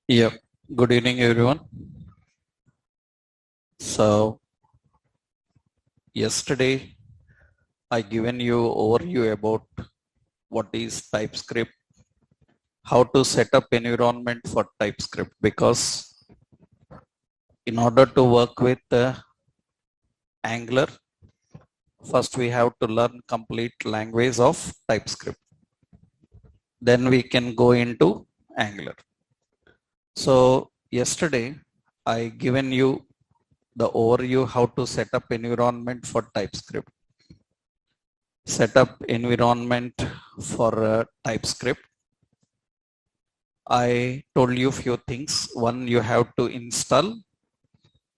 Yep. Good evening, everyone. So yesterday I given you overview about what is TypeScript, how to set up environment for TypeScript, because in order to work with Angular, first we have to learn complete language of TypeScript. Then we can go into Angular. So yesterday I given you the overview how to set up environment for TypeScript. Set up environment for TypeScript. I told you few things. One, you have to install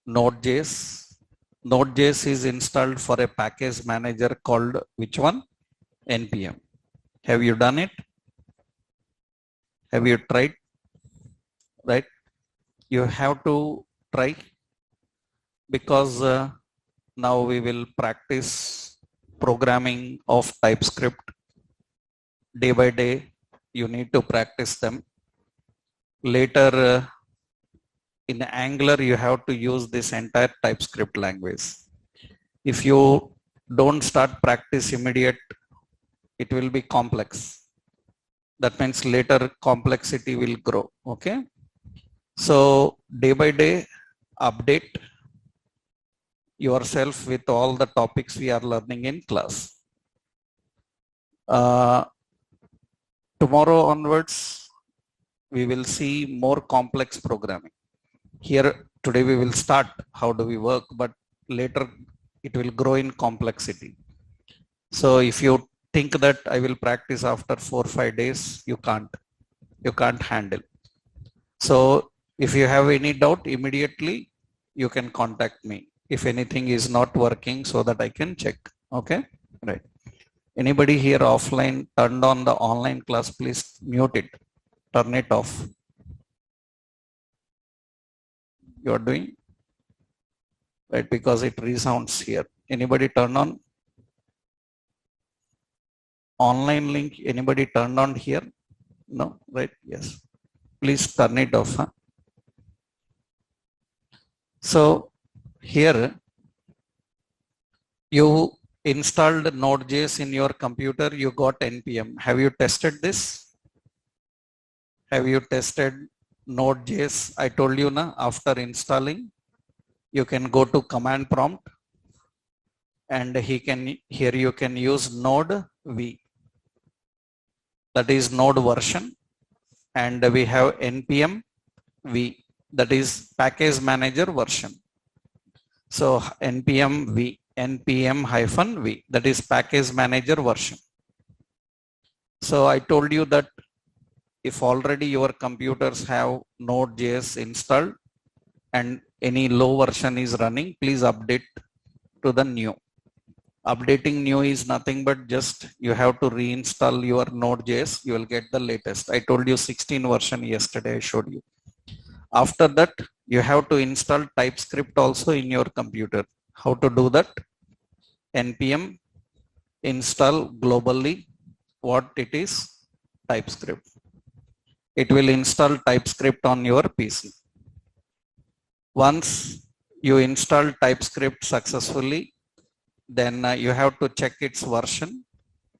Node.js. Node.js is installed for a package manager called which one? NPM. Have you done it? Have you tried? Right? You have to try, because now we will practice programming of TypeScript day by day. You need to practice them. Later, in Angular, you have to use this entire TypeScript language. If you don't start practice immediate, it will be complex. That means later complexity will grow. Okay. So day by day, update yourself with all the topics we are learning in class. Tomorrow onwards, we will see more complex programming. Here today we will start how do we work, but later it will grow in complexity. So if you think that I will practice after 4 or 5 days, you can't handle. So if you have any doubt, immediately you can contact me if anything is not working, so that I can check. Okay, right. Anybody here offline turned on the online class, please mute it, turn it off. You are doing right, because it resounds here. Anybody turn on online link? Anybody turned on here? No, right? Yes. Please turn it off. Huh? So here you installed Node.js in your computer, you got NPM. Have you tested this? Have you tested Node.js? I told you na, after installing, you can go to command prompt, and here you can use Node V. That is Node version, and we have NPM V, that is package manager version. So NPM V, NPM-V, that is package manager version. So I told you that if already your computers have Node.js installed and any low version is running, please update to the new. Updating new is nothing but just you have to reinstall your Node.js, you will get the latest. I told you 16 version yesterday, I showed you. After that, you have to install TypeScript also in your computer. How to do that? NPM install globally. What it is? TypeScript. It will install TypeScript on your PC. Once you install TypeScript successfully, then you have to check its version,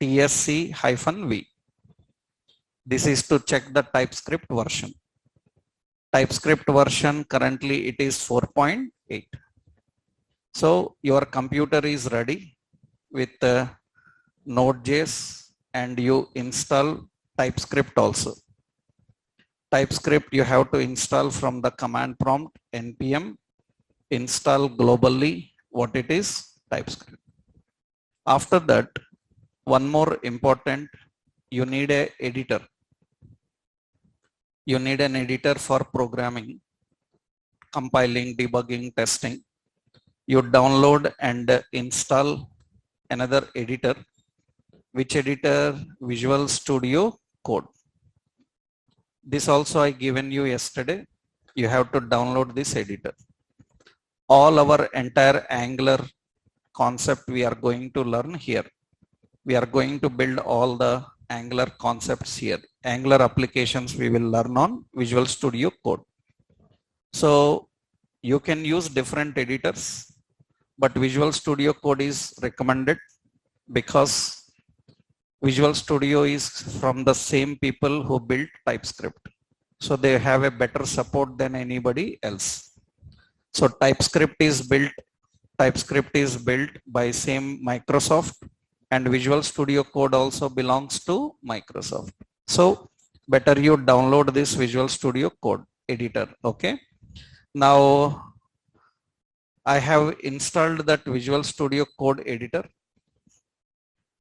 TSC-V. This is to check the TypeScript version. TypeScript version currently it is 4.8. So your computer is ready with Node.js, and you install TypeScript also. TypeScript you have to install from the command prompt, npm install globally what it is, TypeScript. After that, one more important, you need an editor. You need an editor for programming, compiling, debugging, testing. You download and install another editor. Which editor? Visual Studio Code. This also I given you yesterday. You have to download this editor. All our entire Angular concept we are going to learn here. We are going to build all the Angular concepts here. Angular applications we will learn on Visual Studio Code. So you can use different editors, but Visual Studio Code is recommended because Visual Studio is from the same people who built TypeScript. So they have a better support than anybody else. So TypeScript is built by same Microsoft, and Visual Studio Code also belongs to Microsoft. So better you download this Visual Studio Code editor. Okay. Now I have installed that Visual Studio Code editor.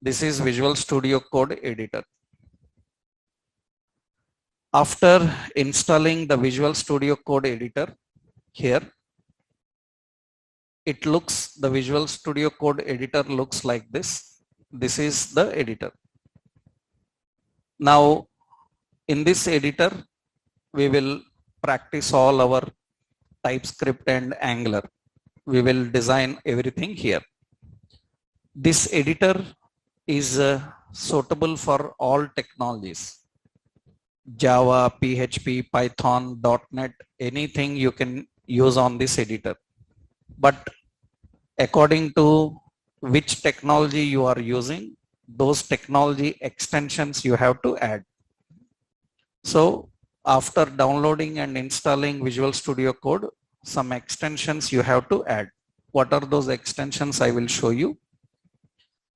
This is Visual Studio Code editor. After installing the Visual Studio Code editor here, the Visual Studio Code editor looks like this. This is the editor. Now in this editor, we will practice all our TypeScript and Angular. We will design everything here. This editor is suitable for all technologies. Java, PHP, Python, .NET, anything you can use on this editor. But according to which technology you are using, those technology extensions you have to add. So after downloading and installing Visual Studio Code, some extensions you have to add. What are those extensions? I will show you.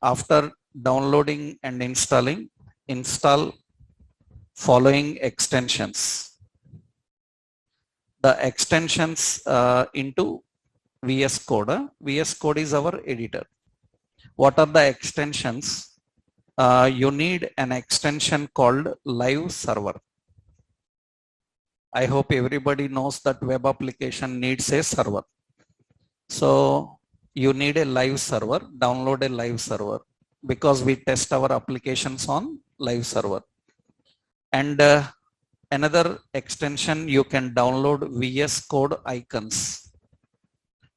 After downloading and installing, install following extensions. The extensions into VS Code. VS Code is our editor. What are the extensions? You need an extension called Live Server. I hope everybody knows that web application needs a server. So you need a live server, download a live server, because we test our applications on live server. And another extension, you can download VS Code icons.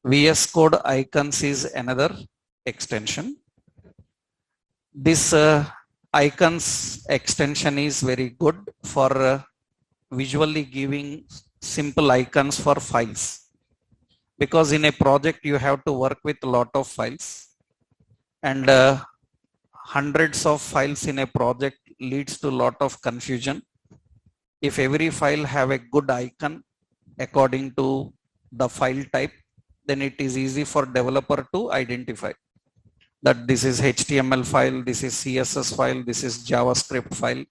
VS Code icons is another extension. This icons extension is very good for visually giving simple icons for files, because in a project you have to work with a lot of files, and hundreds of files in a project leads to a lot of confusion. If every file have a good icon according to the file type, then it is easy for developer to identify that this is HTML file, this is CSS file, this is JavaScript file.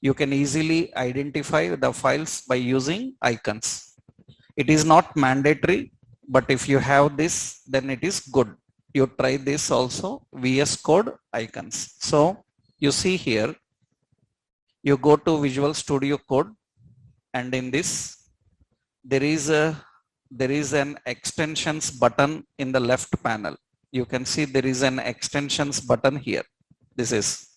You can easily identify the files by using icons. It is not mandatory, but if you have this, then it is good. You try this also, VS Code icons. So you see here, you go to Visual Studio Code, and in this, there is an extensions button in the left panel. You can see there is an extensions button here. This is.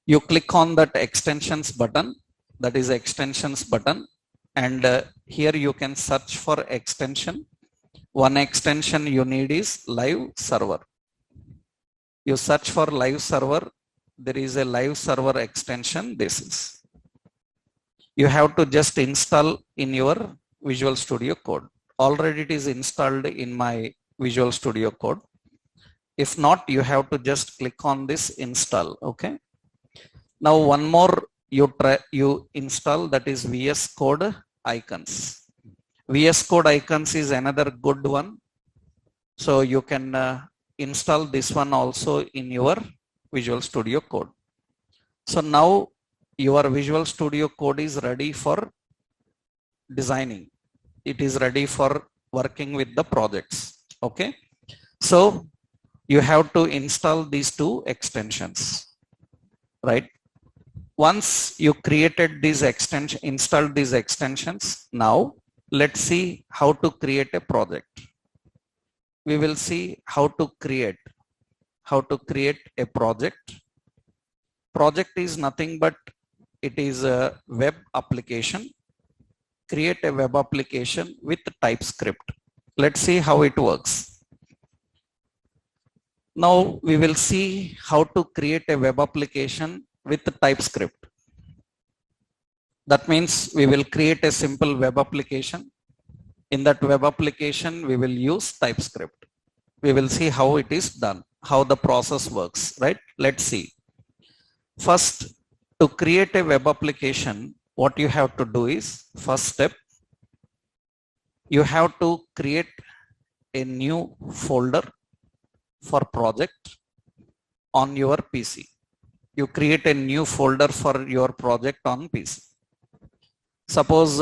You click on that extensions button, that is extensions button, and here you can search for extension. One extension you need is live server. You search for live server, there is a live server extension. This is. You have to just install in your Visual Studio Code. Already it is installed in my Visual Studio Code. If not, you have to just click on this install. Okay. Now one more you install, that is VS Code icons. VS Code icons is another good one. So you can install this one also in your Visual Studio Code. So now your Visual Studio Code is ready for designing. It is ready for working with the projects. Okay. So you have to install these two extensions, right? Once you created these extensions, installed these extensions, now let's see how to create a project. We will see how to create a project. Project is nothing but it is a web application. Create a web application with TypeScript. Let's see how it works. Now we will see how to create a web application with TypeScript. That means we will create a simple web application. In that web application, we will use TypeScript. We will see how it is done, how the process works, right? Let's see. First, to create a web application, what you have to do is, first step, you have to create a new folder for project on your PC. You create a new folder for your project on PC. Suppose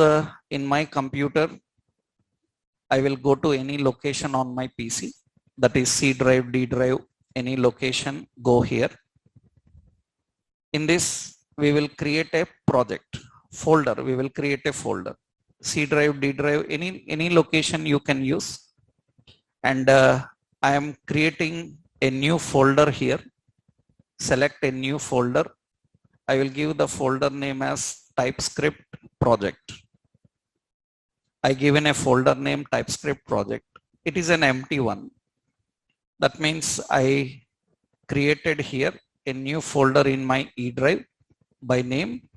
in my computer, I will go to any location on my PC, that is C drive, D drive, any location, go here. In this, we will create a project folder. We will create a folder. C drive, D drive, any location you can use. And I am creating a new folder here. Select a new folder. I will give the folder name as TypeScript project. I given a folder name TypeScript project. It is an empty one. That means I created here a new folder in my E drive by name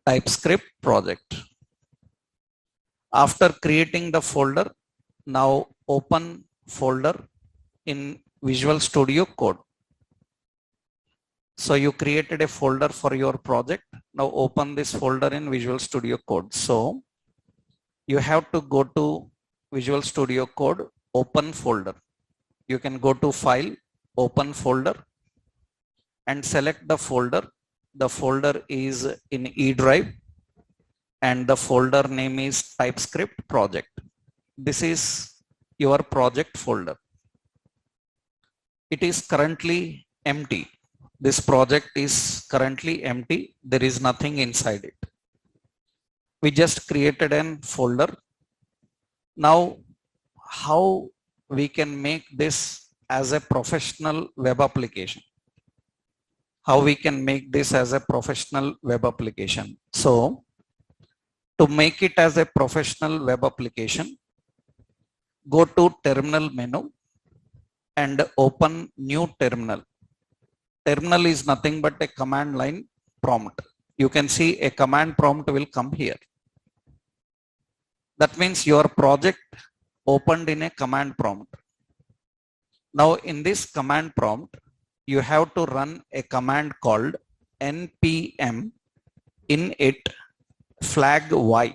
TypeScript project. After creating the folder, now open folder in Visual Studio Code. So you created a folder for your project. Now open this folder in Visual Studio Code. So you have to go to Visual Studio Code, open folder. You can go to File, open folder, and select the folder. The folder is in E drive, and the folder name is TypeScript project. This is your project folder. It is currently empty. This project is currently empty. There is nothing inside it. We just created a folder. Now, how we can make this as a professional web application? How we can make this as a professional web application? So, to make it as a professional web application, go to terminal menu and open new terminal. Terminal is nothing but a command line prompt. You can see a command prompt will come here. That means your project opened in a command prompt. Now in this command prompt, you have to run a command called npm init flag y.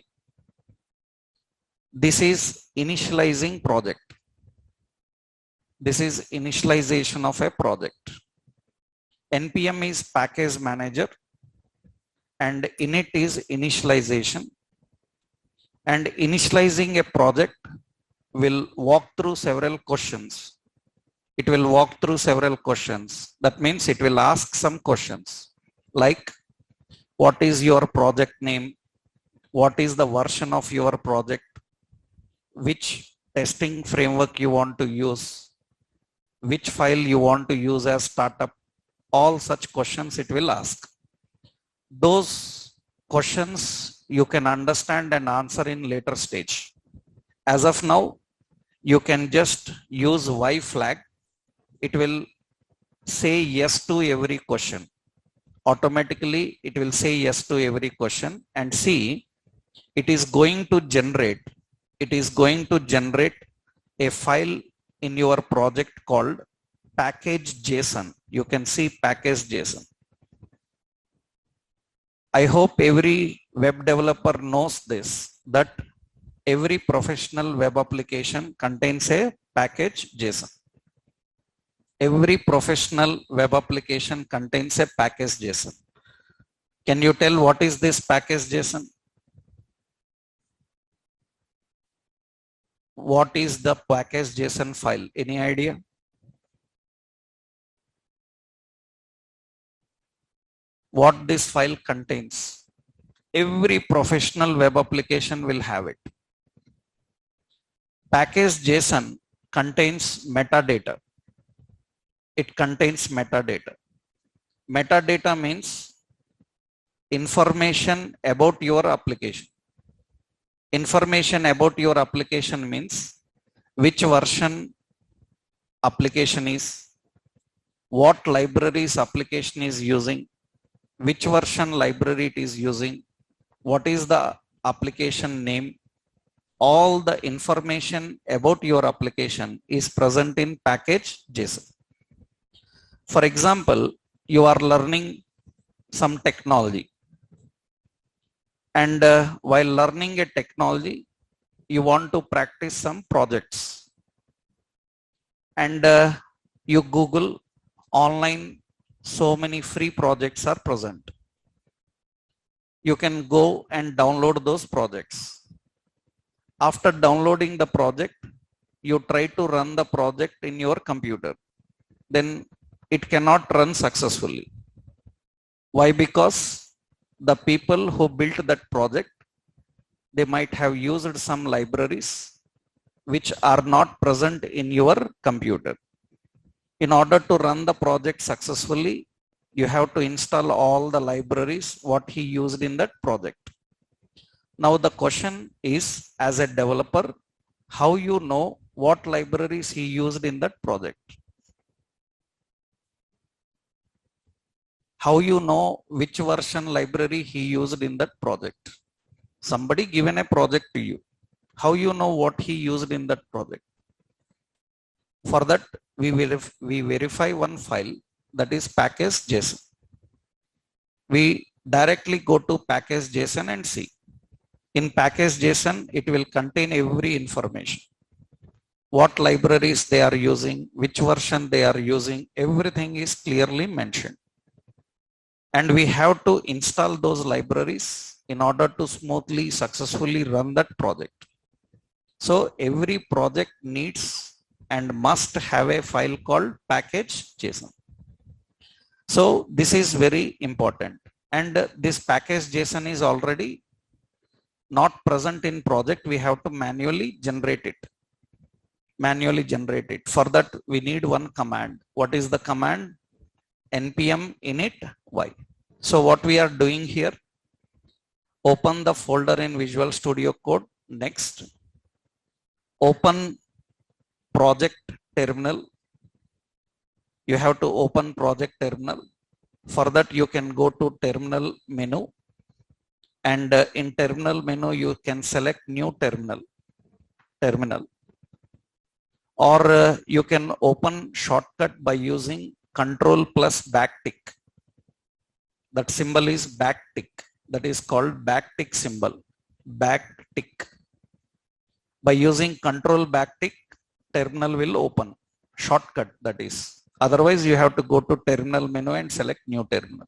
This is initializing project. This is initialization of a project. npm is package manager and init is initialization. And initializing a project will walk through several questions. It will walk through several questions. That means it will ask some questions like, what is your project name? What is the version of your project? Which testing framework you want to use? Which file you want to use as startup? All such questions it will ask. Those questions you can understand and answer in later stage. As of now, you can just use Y flag. It will say yes to every question. Automatically, it will say yes to every question, and see, it is going to generate a file in your project called package.json. You can see package.json. I hope every web developer knows this, that every professional web application contains a package.json. Every professional web application contains a package.json. Can you tell what is this package.json? What is the package.json file? Any idea? What this file contains? Every professional web application will have it. Package.json contains metadata. It contains metadata. Metadata means information about your application. Information about your application means which version application is, what libraries application is using, which version library it is using, what is the application name, all the information about your application is present in package JSON. For example, you are learning some technology, and while learning a technology, you want to practice some projects, and you Google online, so many free projects are present. You can go and download those projects. After downloading the project, you try to run the project in your computer. Then it cannot run successfully. Why? Because the people who built that project, they might have used some libraries which are not present in your computer. In order to run the project successfully, you have to install all the libraries what he used in that project. Now the question is, as a developer, how you know what libraries he used in that project? How you know which version library he used in that project? Somebody given a project to you. How you know what he used in that project? For that, we verify one file, that is package JSON. We directly go to package JSON and see. In package JSON, it will contain every information. What libraries they are using, which version they are using, everything is clearly mentioned. And we have to install those libraries in order to smoothly, successfully run that project. So every project needs and must have a file called package JSON. So this is very important. And this package JSON is already not present in project. We have to manually generate it. For that, we need one command. What is the command? npm init y. So what we are doing here, open the folder in Visual Studio Code. Next, open project terminal. You have to open project terminal. For that, you can go to terminal menu, and in terminal menu you can select new terminal, or you can open shortcut by using control plus backtick. That symbol is backtick. That is called backtick symbol. Backtick. By using control backtick, terminal will open. Shortcut, that is. Otherwise, you have to go to terminal menu and select new terminal.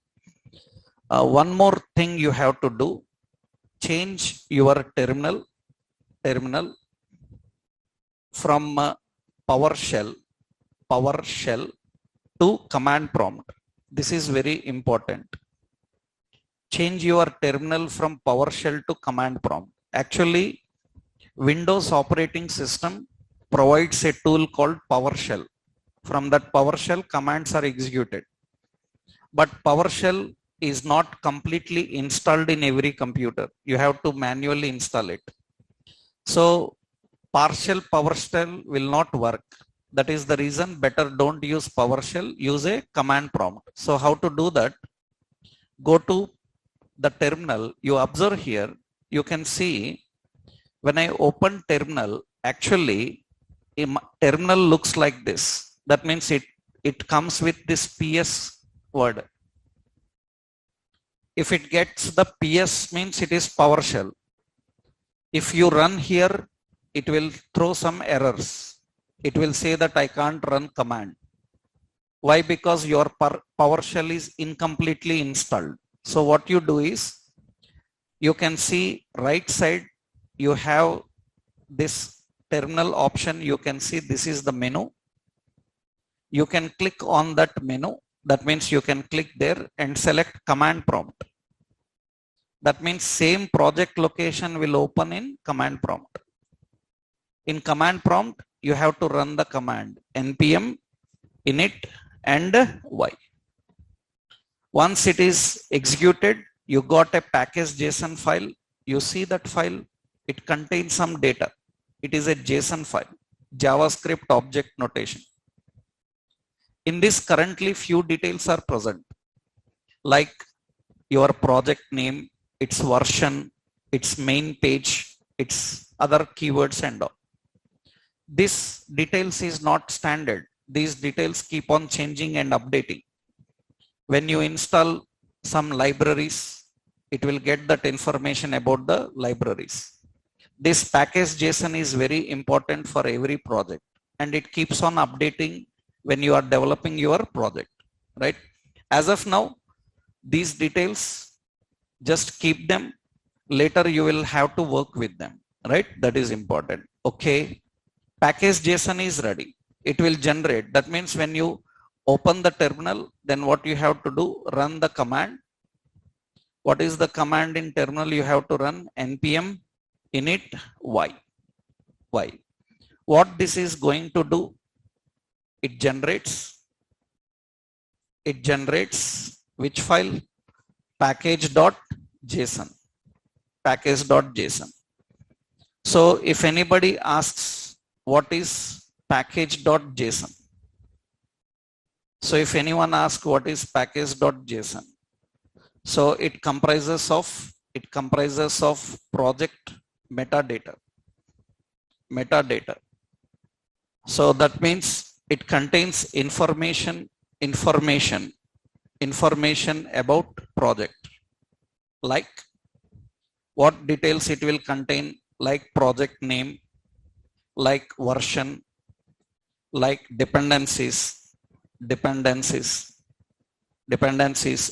One more thing you have to do, change your terminal from PowerShell to command prompt. This is very important. Change your terminal from PowerShell to command prompt. Actually, Windows operating system provides a tool called PowerShell. From that PowerShell, commands are executed. But PowerShell is not completely installed in every computer. You have to manually install it. So partial PowerShell will not work. That is the reason better don't use PowerShell, use a command prompt. So how to do that? Go to the terminal. You observe here, you can see when I open terminal, actually terminal looks like this. That means it comes with this PS word. If it gets the PS, means it is PowerShell. If you run here, it will throw some errors. It will say that I can't run command. Why? Because your PowerShell is incompletely installed. So what you do is, you can see right side, you have this terminal option. You can see this is the menu. You can click on that menu. That means you can click there and select command prompt. That means same project location will open in command prompt. In command prompt, you have to run the command npm init and y. Once it is executed, you got a package JSON file. You see that file, it contains some data. It is a JSON file, JavaScript object notation. In this currently few details are present, like your project name, its version, its main page, its other keywords and all. This details is not standard. These details keep on changing and updating. When you install some libraries, it will get that information about the libraries. This package JSON is very important for every project, and it keeps on updating when you are developing your project, right? As of now, these details, just keep them. Later you will have to work with them, right? That is important. Okay. Package JSON is ready. It will generate. That means when you open the terminal, then what you have to do, run the command. What is the command in terminal? You have to run npm init y. What this is going to do, it generates which file? Package.json. So if anybody asks what is package.json, so if anyone asks what is package.json, so it comprises of project metadata. So that means it contains information about project, like what details it will contain, like project name, like version, like dependencies,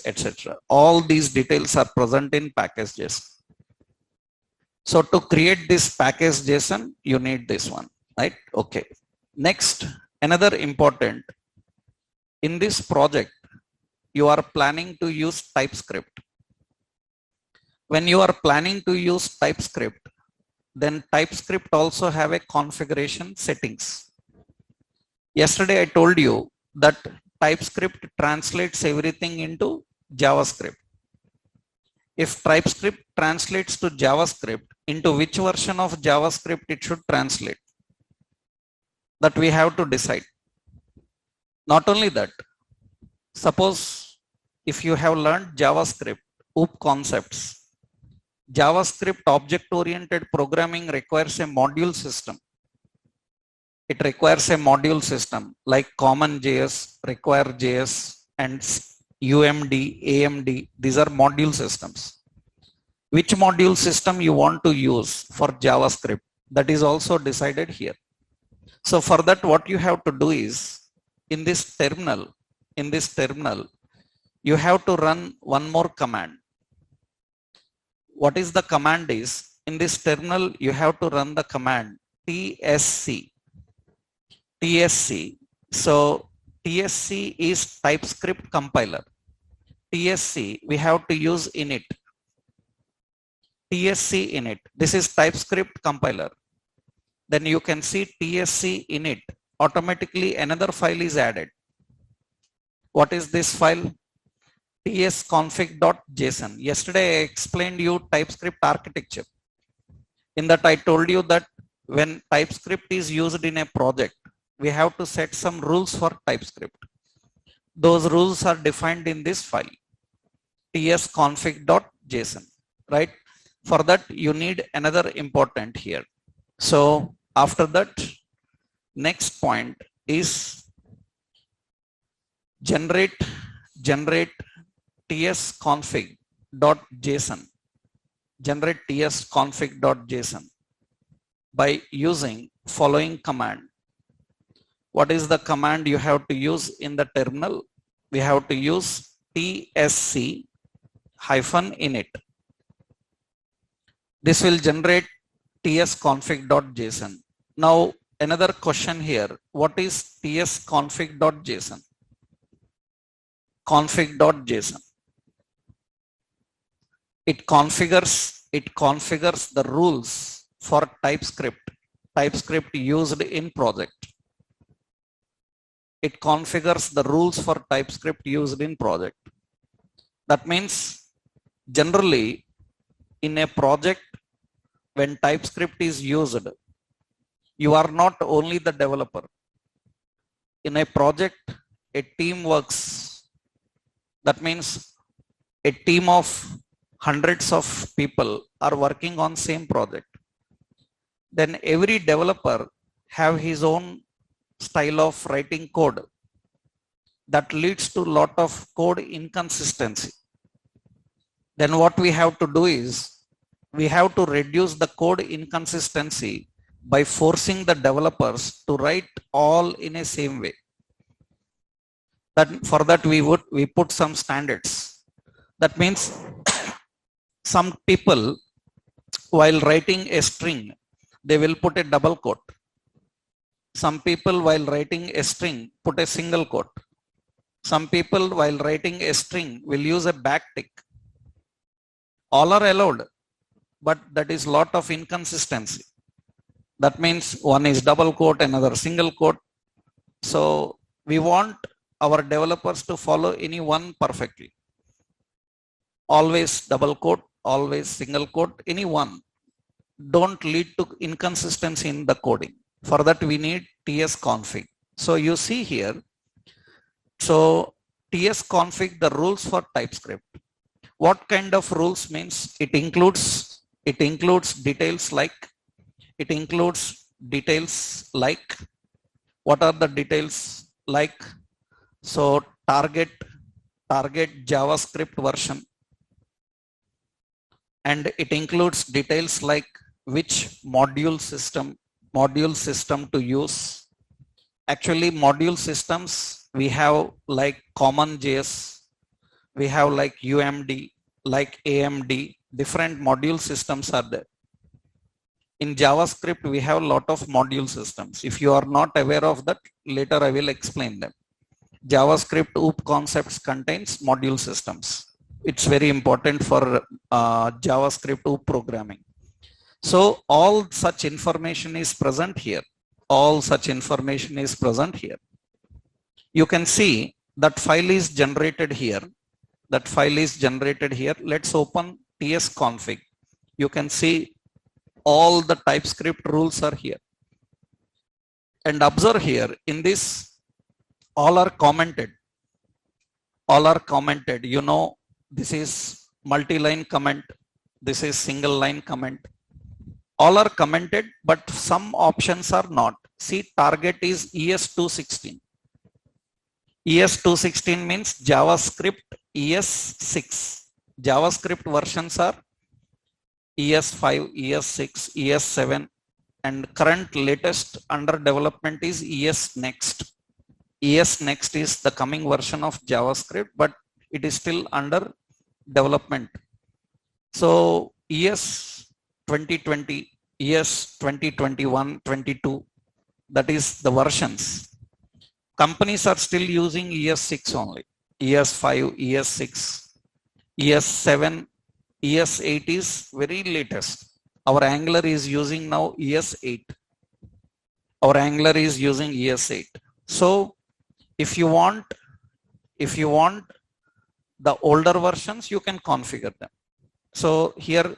etc. All these details are present in package JSON. So to create this package JSON, you need this one, right? Okay. Next, another important, in this project, you are planning to use TypeScript. When you are planning to use TypeScript, then TypeScript also have a configuration settings. Yesterday I told you that TypeScript translates everything into JavaScript. If TypeScript translates to JavaScript, into which version of JavaScript it should translate? That we have to decide. Not only that, suppose if you have learned JavaScript, OOP concepts, JavaScript object-oriented programming requires a module system. It requires a module system like CommonJS, RequireJS, and UMD, AMD. These are module systems. Which module system you want to use for JavaScript? That is also decided here. So for that, what you have to do is, in this terminal, you have to run one more command. What is the command is, in this terminal, you have to run the command tsc. So tsc is TypeScript compiler. tsc, we have to use init. tsc init. This is TypeScript compiler. Then you can see tsc init. Automatically another file is added. What is this file? tsconfig.json. Yesterday I explained you TypeScript architecture. In that I told you that when TypeScript is used in a project, we have to set some rules for TypeScript. Those rules are defined in this file, tsconfig.json, right? For that, you need another important here. So after that, next point is generate tsconfig.json. Generate tsconfig.json by using following command. What is the command you have to use in the terminal? We have to use tsc-init. This will generate tsconfig.json. Now another question here. What is tsconfig.json? Config.json. It configures the rules for TypeScript used in project. It configures the rules for TypeScript used in project. That means generally in a project, when TypeScript is used, you are not only the developer. In a project, a team works, that means a team of hundreds of people are working on same project, then every developer have his own style of writing code that leads to lot of code inconsistency. Then what we have to do is we have to reduce the code inconsistency by forcing the developers to write all in a same way. That for that we put some standards. That means some people while writing a string, they will put a double quote. Some people while writing a string put a single quote. Some people while writing a string will use a backtick. All are allowed, but that is lot of inconsistency. That means one is double quote, another single quote. So we want our developers to follow any one perfectly. Always double quote, always single quote, any one. Don't lead to inconsistency in the coding. For that we need TS config. So you see here, so TS config the rules for TypeScript. What kind of rules means? It includes details like, what are the details like? So target JavaScript version, and it includes details like which module system to use. Actually module systems we have like CommonJS, we have like UMD, like AMD, different module systems are there. In JavaScript we have a lot of module systems. If you are not aware of that, later I will explain them. JavaScript OOP concepts contains module systems. It's very important for JavaScript OOP programming. So all such information is present here. All such information is present here. You can see that file is generated here. That file is generated here. Let's open TS config. You can see all the TypeScript rules are here. And observe here, in this, all are commented. All are commented. You know, this is multi-line comment. This is single line comment. All are commented, but some options are not. See, target is ES216. ES216 means JavaScript ES6. JavaScript versions are ES5, ES6, ES7, and current latest under development is ES Next. ES Next is the coming version of JavaScript, but it is still under development. So ES 2020, ES 2021, 22, that is the versions. Companies are still using ES6 only. ES5, ES6, ES7, ES8 is very latest. Our Angular is using now ES8. Our Angular is using ES8. So if you want the older versions, you can configure them. So here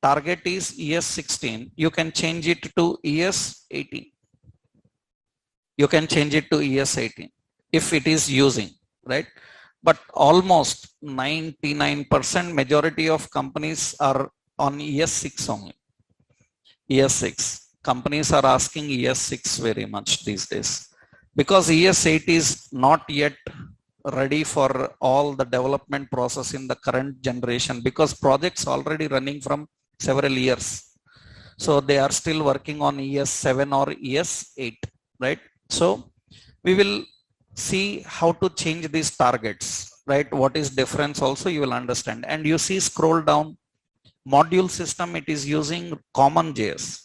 target is ES16. You can change it to ES18. You can change it to ES18 if it is using, right? But almost 99% majority of companies are on ES6 only. ES6. Companies are asking ES6 very much these days because ES8 is not yet ready for all the development process in the current generation because projects already running from several years. So they are still working on ES7 or ES8, right? So we will see how to change these targets, right? What is difference also you will understand. And you see scroll down, module system, it is using CommonJS.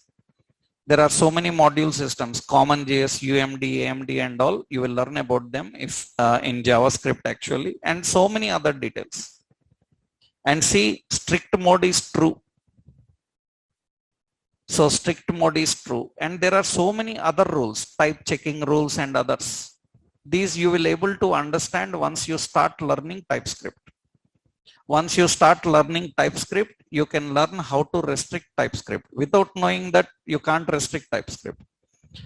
There are so many module systems, CommonJS, UMD, AMD and all. You will learn about them if in JavaScript actually, and so many other details. And see, strict mode is true. So strict mode is true. And there are so many other rules, type checking rules and others. These you will able to understand once you start learning TypeScript. Once you start learning TypeScript, you can learn how to restrict TypeScript. Without knowing that, you can't restrict TypeScript.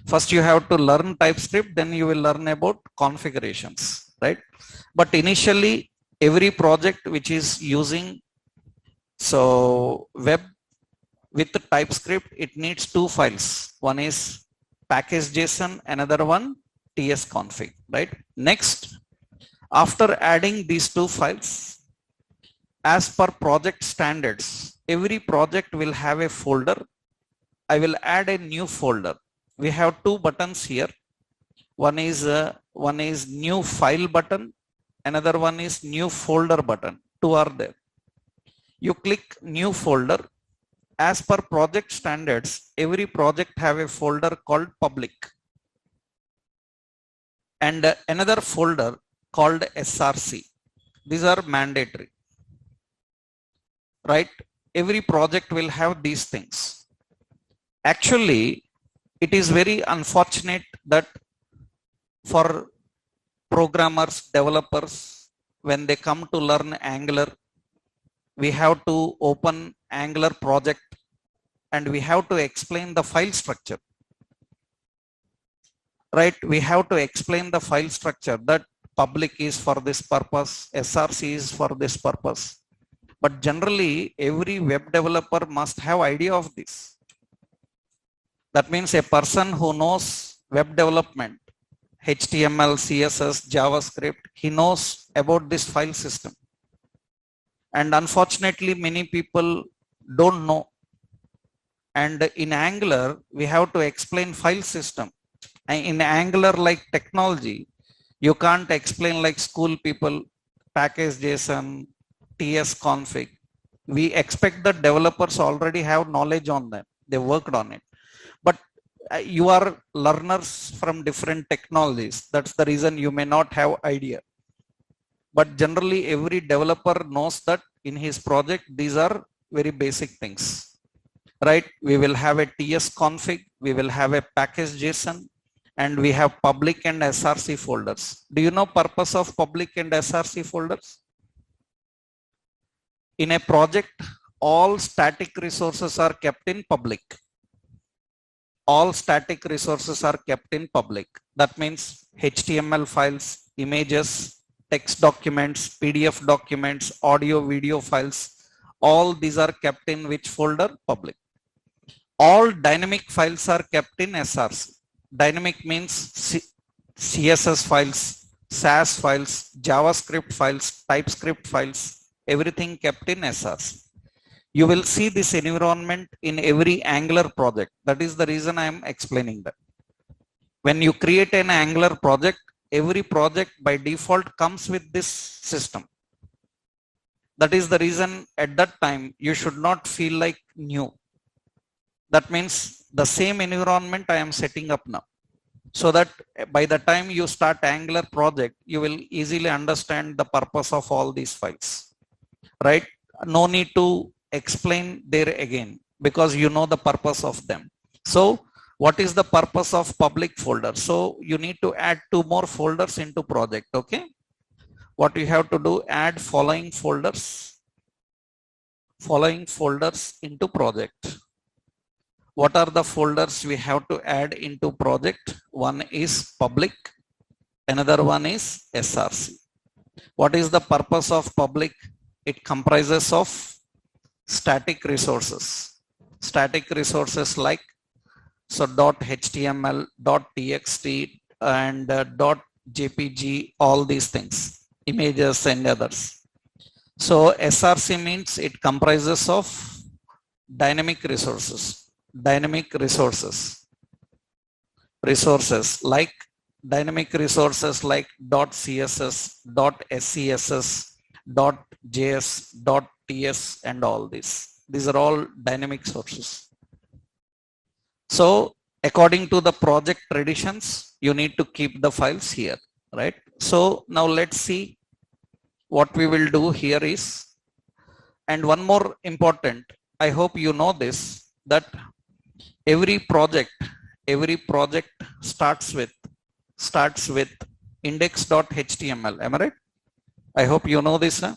First you have to learn TypeScript, then you will learn about configurations. right? But initially, every project which is using web with TypeScript, it needs two files. One is package.json, another one tsconfig, right? Next, after adding these two files, as per project standards, every project will have a folder. I will add a new folder. We have two buttons here. One is new file button. Another one is new folder button. Two are there. You click new folder. As per project standards, every project have a folder called public and another folder called SRC. These are mandatory, right? Every project will have these things. Actually, it is very unfortunate that for programmers, developers, when they come to learn Angular, we have to open Angular project and we have to explain the file structure, right? We have to explain the file structure that public is for this purpose, SRC is for this purpose. But generally, every web developer must have idea of this. That means a person who knows web development, HTML, CSS, JavaScript, he knows about this file system. And unfortunately, many people don't know. And in Angular, we have to explain file system. And in Angular, like technology, you can't explain like school people, package.json, tsconfig. We expect that developers already have knowledge on them. They worked on it. But you are learners from different technologies. That's the reason you may not have idea. But generally, every developer knows that in his project, these are very basic things. Right? We will have a tsconfig, we will have a package.json, and we have public and SRC folders. Do you know purpose of public and SRC folders? In a project, all static resources are kept in public. All static resources are kept in public. That means HTML files, images, text documents, PDF documents, audio, video files, all these are kept in which folder? Public. All dynamic files are kept in SRC. Dynamic means CSS files, SAS files, JavaScript files, TypeScript files, everything kept in SRC. You will see this environment in every Angular project. That is the reason I am explaining that. When you create an Angular project, every project by default comes with this system. That is the reason at that time you should not feel like new. That means the same environment I am setting up now. So that by the time you start Angular project, you will easily understand the purpose of all these files, right? No need to explain there again because you know the purpose of them. So what is the purpose of public folder? So you need to add two more folders into project, okay? What you have to do, add following folders into project. What are the folders we have to add into project? One is public, another one is SRC. What is the purpose of public? It comprises of static resources. Static resources like .html, .txt and .jpg, all these things, images and others. So SRC means it comprises of dynamic resources. Dynamic resources like .css, .scss, .js, .ts and all these. These are all dynamic sources. So according to the project traditions, you need to keep the files here, right? So now let's see what we will do here is, and one more important, I hope you know this, that every project starts with index.html. Am I right? I hope you know this. Huh?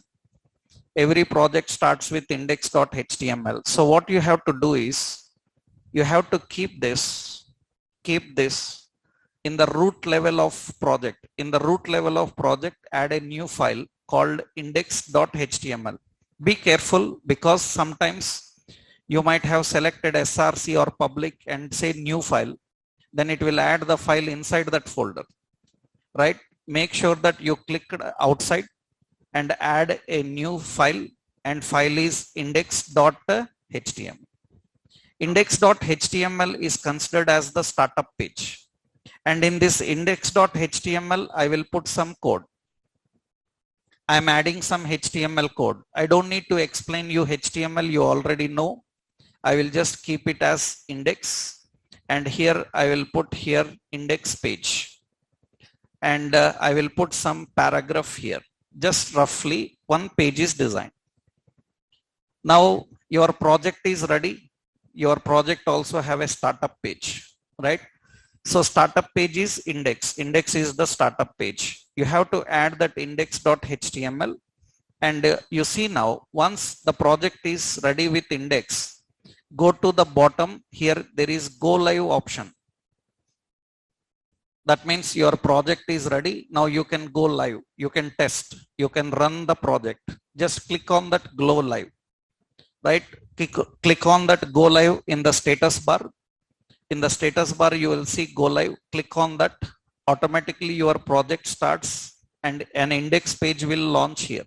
Every project starts with index.html. So what you have to do is you have to keep this in the root level of project, add a new file called index.html. Be careful because sometimes you might have selected src or public and say new file, then it will add the file inside that folder, right? Make sure that you click outside and add a new file, and file is index.html. Index.html is considered as the startup page. And in this index.html, I will put some code. I'm adding some HTML code. I don't need to explain you HTML, you already know. I will just keep it as index. And here I will put here index page. And I will put some paragraph here. Just roughly one page is designed. Now your project is ready. Your project also have a startup page, right? So startup page is index. Index is the startup page. You have to add that index.html. And you see now, once the project is ready with index, go to the bottom here, there is go live option. That means your project is ready. Now you can go live. You can test. You can run the project. Just click on that go live, right? Click on that go live in the status bar. In the status bar, you will see go live. Click on that. Automatically your project starts and an index page will launch here.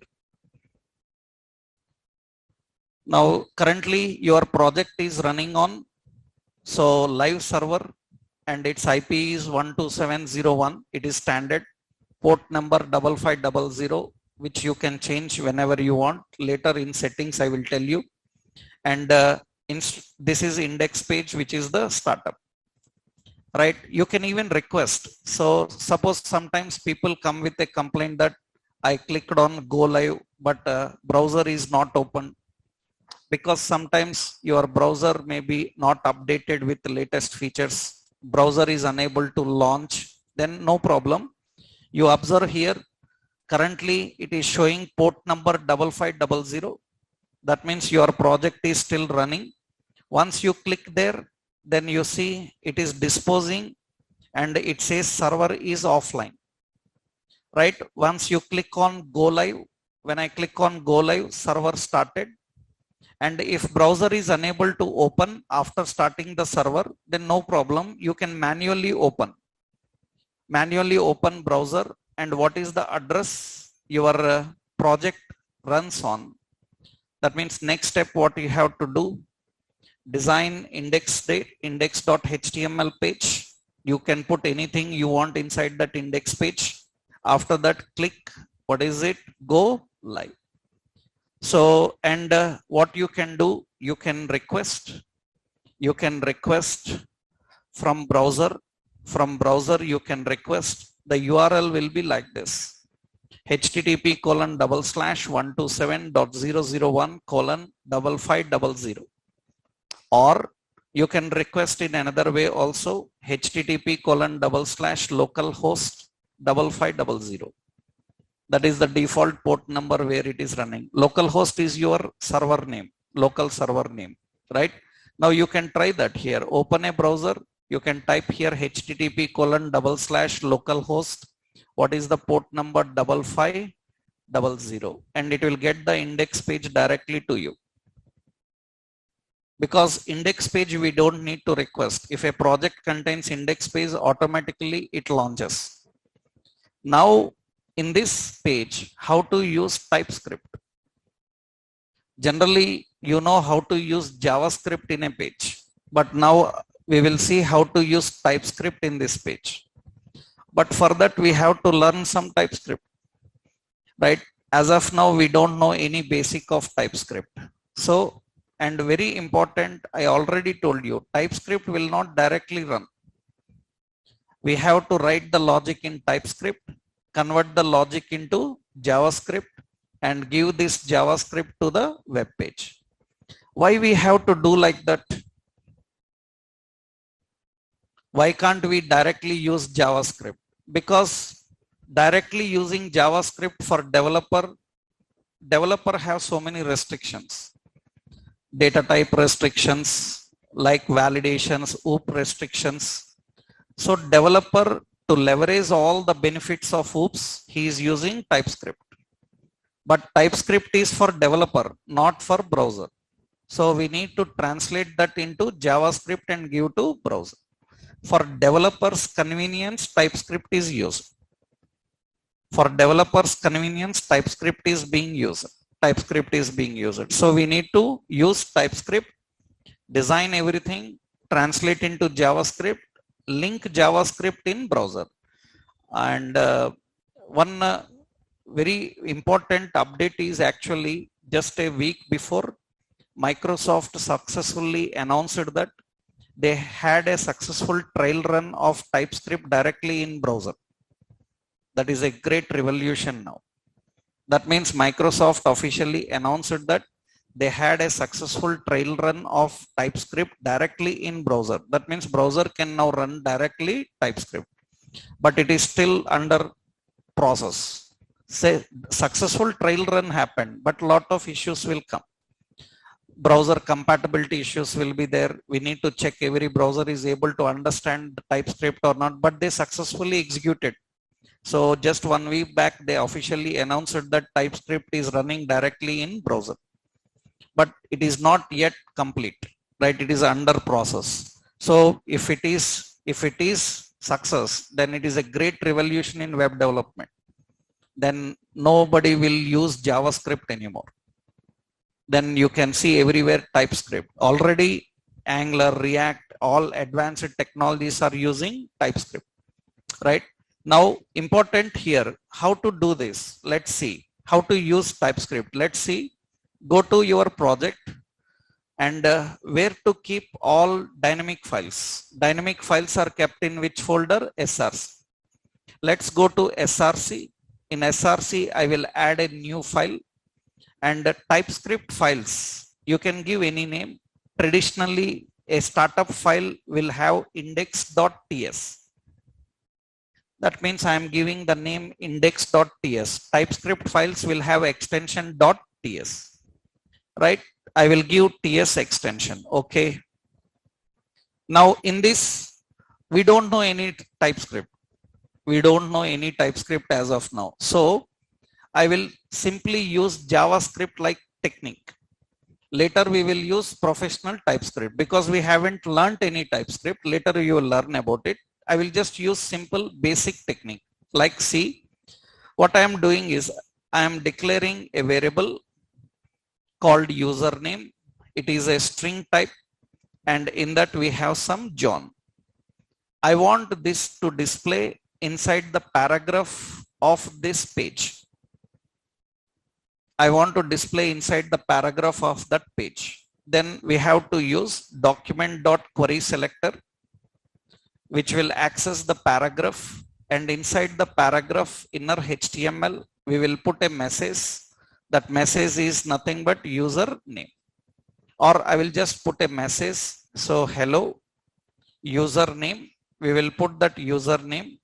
Now currently your project is running on live server and its IP is 127.0.1. It is standard. Port number 5500, which you can change whenever you want. Later in settings I will tell you. And this is index page, which is the startup, right? You can even request. So suppose sometimes people come with a complaint that I clicked on go live, but browser is not open, because sometimes your browser may be not updated with the latest features. Browser is unable to launch, then no problem. You observe here, currently it is showing port number 5500. That means your project is still running. Once you click there, then you see it is disposing and it says server is offline, right? Once you click on go live, when I click on go live, server started. And if browser is unable to open after starting the server, then no problem. You can manually open browser. And what is the address your project runs on? That means next step, what you have to do, design index.html page. You can put anything you want inside that index page. After that, click, what is it? Go live. So, and what you can do, you can request from browser. From browser, you can request. The URL will be like this: http://127.001:5500. Or you can request in another way also, http://localhost 5500. That is the default port number where it is running. Localhost is your server name, local server name, right? Now you can try that here. Open a browser. You can type here http://localhost. What is the port number? 5500, and it will get the index page directly to you. Because index page we don't need to request. If a project contains index page, automatically it launches. Now in this page, how to use TypeScript. Generally, you know how to use JavaScript in a page, but now we will see how to use TypeScript in this page. But for that, we have to learn some TypeScript, right? As of now, we don't know any basic of TypeScript. So, and very important, I already told you, TypeScript will not directly run. We have to write the logic in TypeScript, convert the logic into JavaScript, and give this JavaScript to the web page. Why we have to do like that? Why can't we directly use JavaScript? Because directly using JavaScript for developer have so many restrictions. Data type restrictions, like validations, OOP restrictions, So developer, to leverage all the benefits of OOPS, he is using TypeScript. But TypeScript is for developer, not for browser. So we need to translate that into JavaScript and give to browser. For developers' convenience, TypeScript is used. For developers' convenience, TypeScript is being used. TypeScript is being used. So we need to use TypeScript, design everything, translate into JavaScript, link JavaScript in browser. And one very important update is actually just a week before, Microsoft successfully announced that they had a successful trial run of TypeScript directly in browser. That is a great revolution now. That means Microsoft officially announced that they had a successful trial run of TypeScript directly in browser. That means browser can now run directly TypeScript, but it is still under process. Say successful trial run happened, but lot of issues will come. Browser compatibility issues will be there. We need to check every browser is able to understand the TypeScript or not, but they successfully executed. So just 1 week back, they officially announced that TypeScript is running directly in browser, but it is not yet complete, right? It is under process. So if it is success, then it is a great revolution in web development. Then nobody will use JavaScript anymore. Then you can see everywhere TypeScript. Already Angular, React, all advanced technologies are using TypeScript, right? Now, important here, how to do this? Let's see how to use TypeScript. Let's see, go to your project and where to keep all dynamic files. Dynamic files are kept in which folder? SRC. Let's go to SRC. In SRC, I will add a new file. And TypeScript files, you can give any name. Traditionally, a startup file will have index.ts. That means I am giving the name index.ts. TypeScript files will have extension .ts, right? I will give ts extension. Okay. Now in this, we don't know any TypeScript. We don't know any TypeScript as of now. So I will simply use JavaScript like technique. Later we will use professional TypeScript because we haven't learned any TypeScript. Later you will learn about it. I will just use simple basic technique like see. What I am doing is I am declaring a variable called username. It is a string type and in that we have some John. I want this to display inside the paragraph of this page. I want to display inside the paragraph of that page. Then we have to use document.querySelector, which will access the paragraph, and inside the paragraph inner HTML, we will put a message. That message is nothing but username. Or I will just put a message. So hello, username. We will put that username.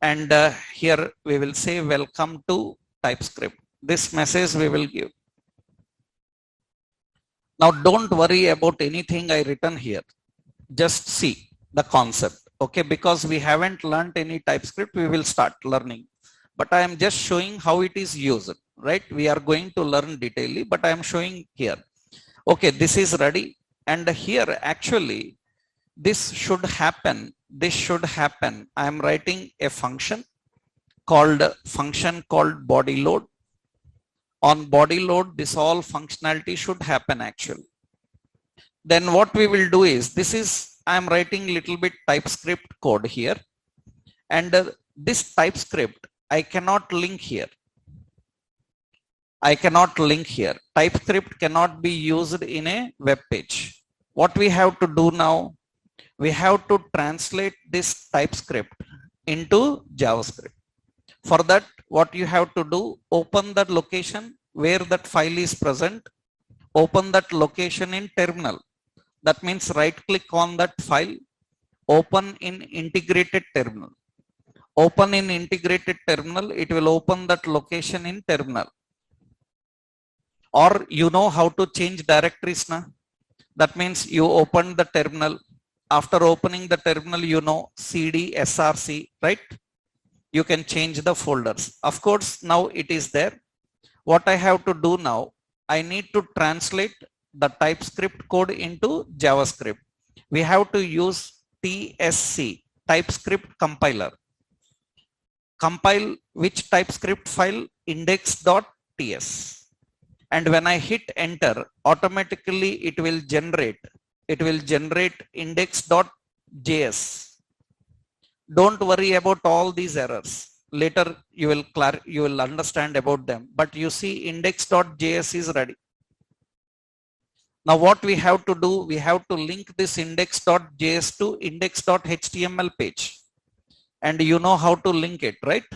And here we will say welcome to TypeScript. This message we will give. Now don't worry about anything I written here. Just see the concept. Okay, because we haven't learned any TypeScript, we will start learning. But I am just showing how it is used, right? We are going to learn detailedly, but I am showing here. Okay, this is ready. And here actually, this should happen. This should happen. I am writing a function called body load. On body load, this all functionality should happen actually. Then what we will do is, I am writing little bit TypeScript code here. And this TypeScript, I cannot link here. I cannot link here. TypeScript cannot be used in a web page. What we have to do now, we have to translate this TypeScript into JavaScript. For that, what you have to do, open that location where that file is present, open that location in terminal. That means right click on that file, open in integrated terminal. Open in integrated terminal, it will open that location in terminal. Or you know how to change directories now. That means you open the terminal After opening the terminal, you know cd src, right? You can change the folders. Of course, now it is there. What I have to do now, I need to translate the TypeScript code into JavaScript. We have to use TSC, TypeScript compiler. Compile which TypeScript file? Index.ts. And when I hit enter, automatically it will generate index.js. Don't worry about all these errors. Later you will understand about them. But you see index.js is ready. Now what we have to do, we have to link this index.js to index.html page. And you know how to link it, right?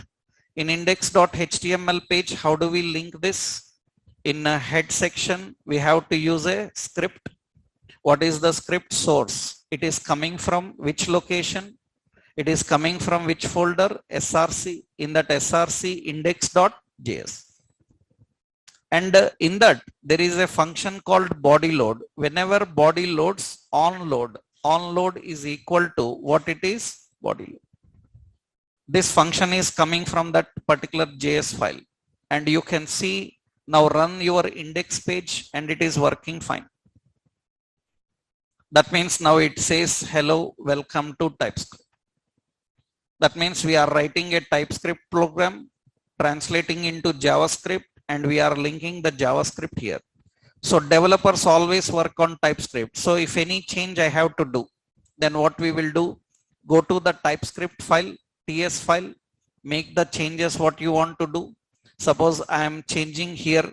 In index.html page, how do we link this? In a head section, we have to use a script. What is the script? Source. It is coming from which location? It is coming from which folder? src. In that src, index.js. And in that, there is a function called body load. Whenever body loads, onload is equal to what it is? Body load. This function is coming from that particular JS file. And you can see, now run your index page and it is working fine. That means now it says, hello, welcome to TypeScript. That means we are writing a TypeScript program, translating into JavaScript, and we are linking the JavaScript here. So developers always work on TypeScript. So if any change I have to do, then what we will do, go to the TypeScript file, TS file, make the changes what you want to do. Suppose I am changing here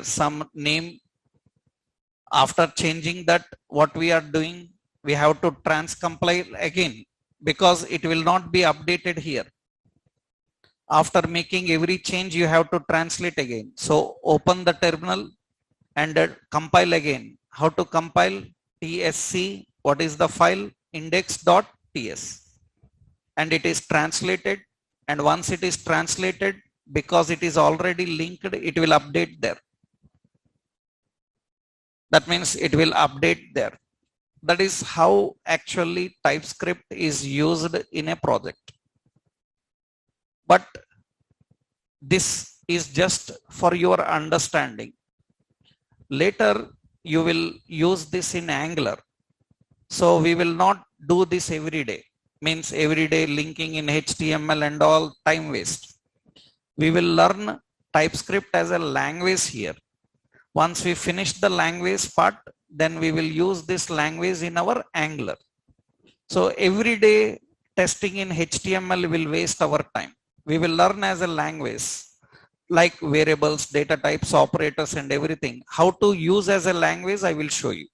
some name. After changing that, what we are doing, we have to transcompile again, because it will not be updated here. After making every change, you have to translate again. So open the terminal and compile again. How to compile? TSC, what is the file? Index.ts. And it is translated. And once it is translated, because it is already linked, it will update there. That means it will update there. That is how actually TypeScript is used in a project. But this is just for your understanding. Later you will use this in Angular. So we will not do this every day. Means every day linking in HTML and all, time waste. We will learn TypeScript as a language here. Once we finish the language part, then we will use this language in our Angular. So every day testing in HTML will waste our time. We will learn as a language, like variables, data types, operators, and everything. How to use as a language, I will show you.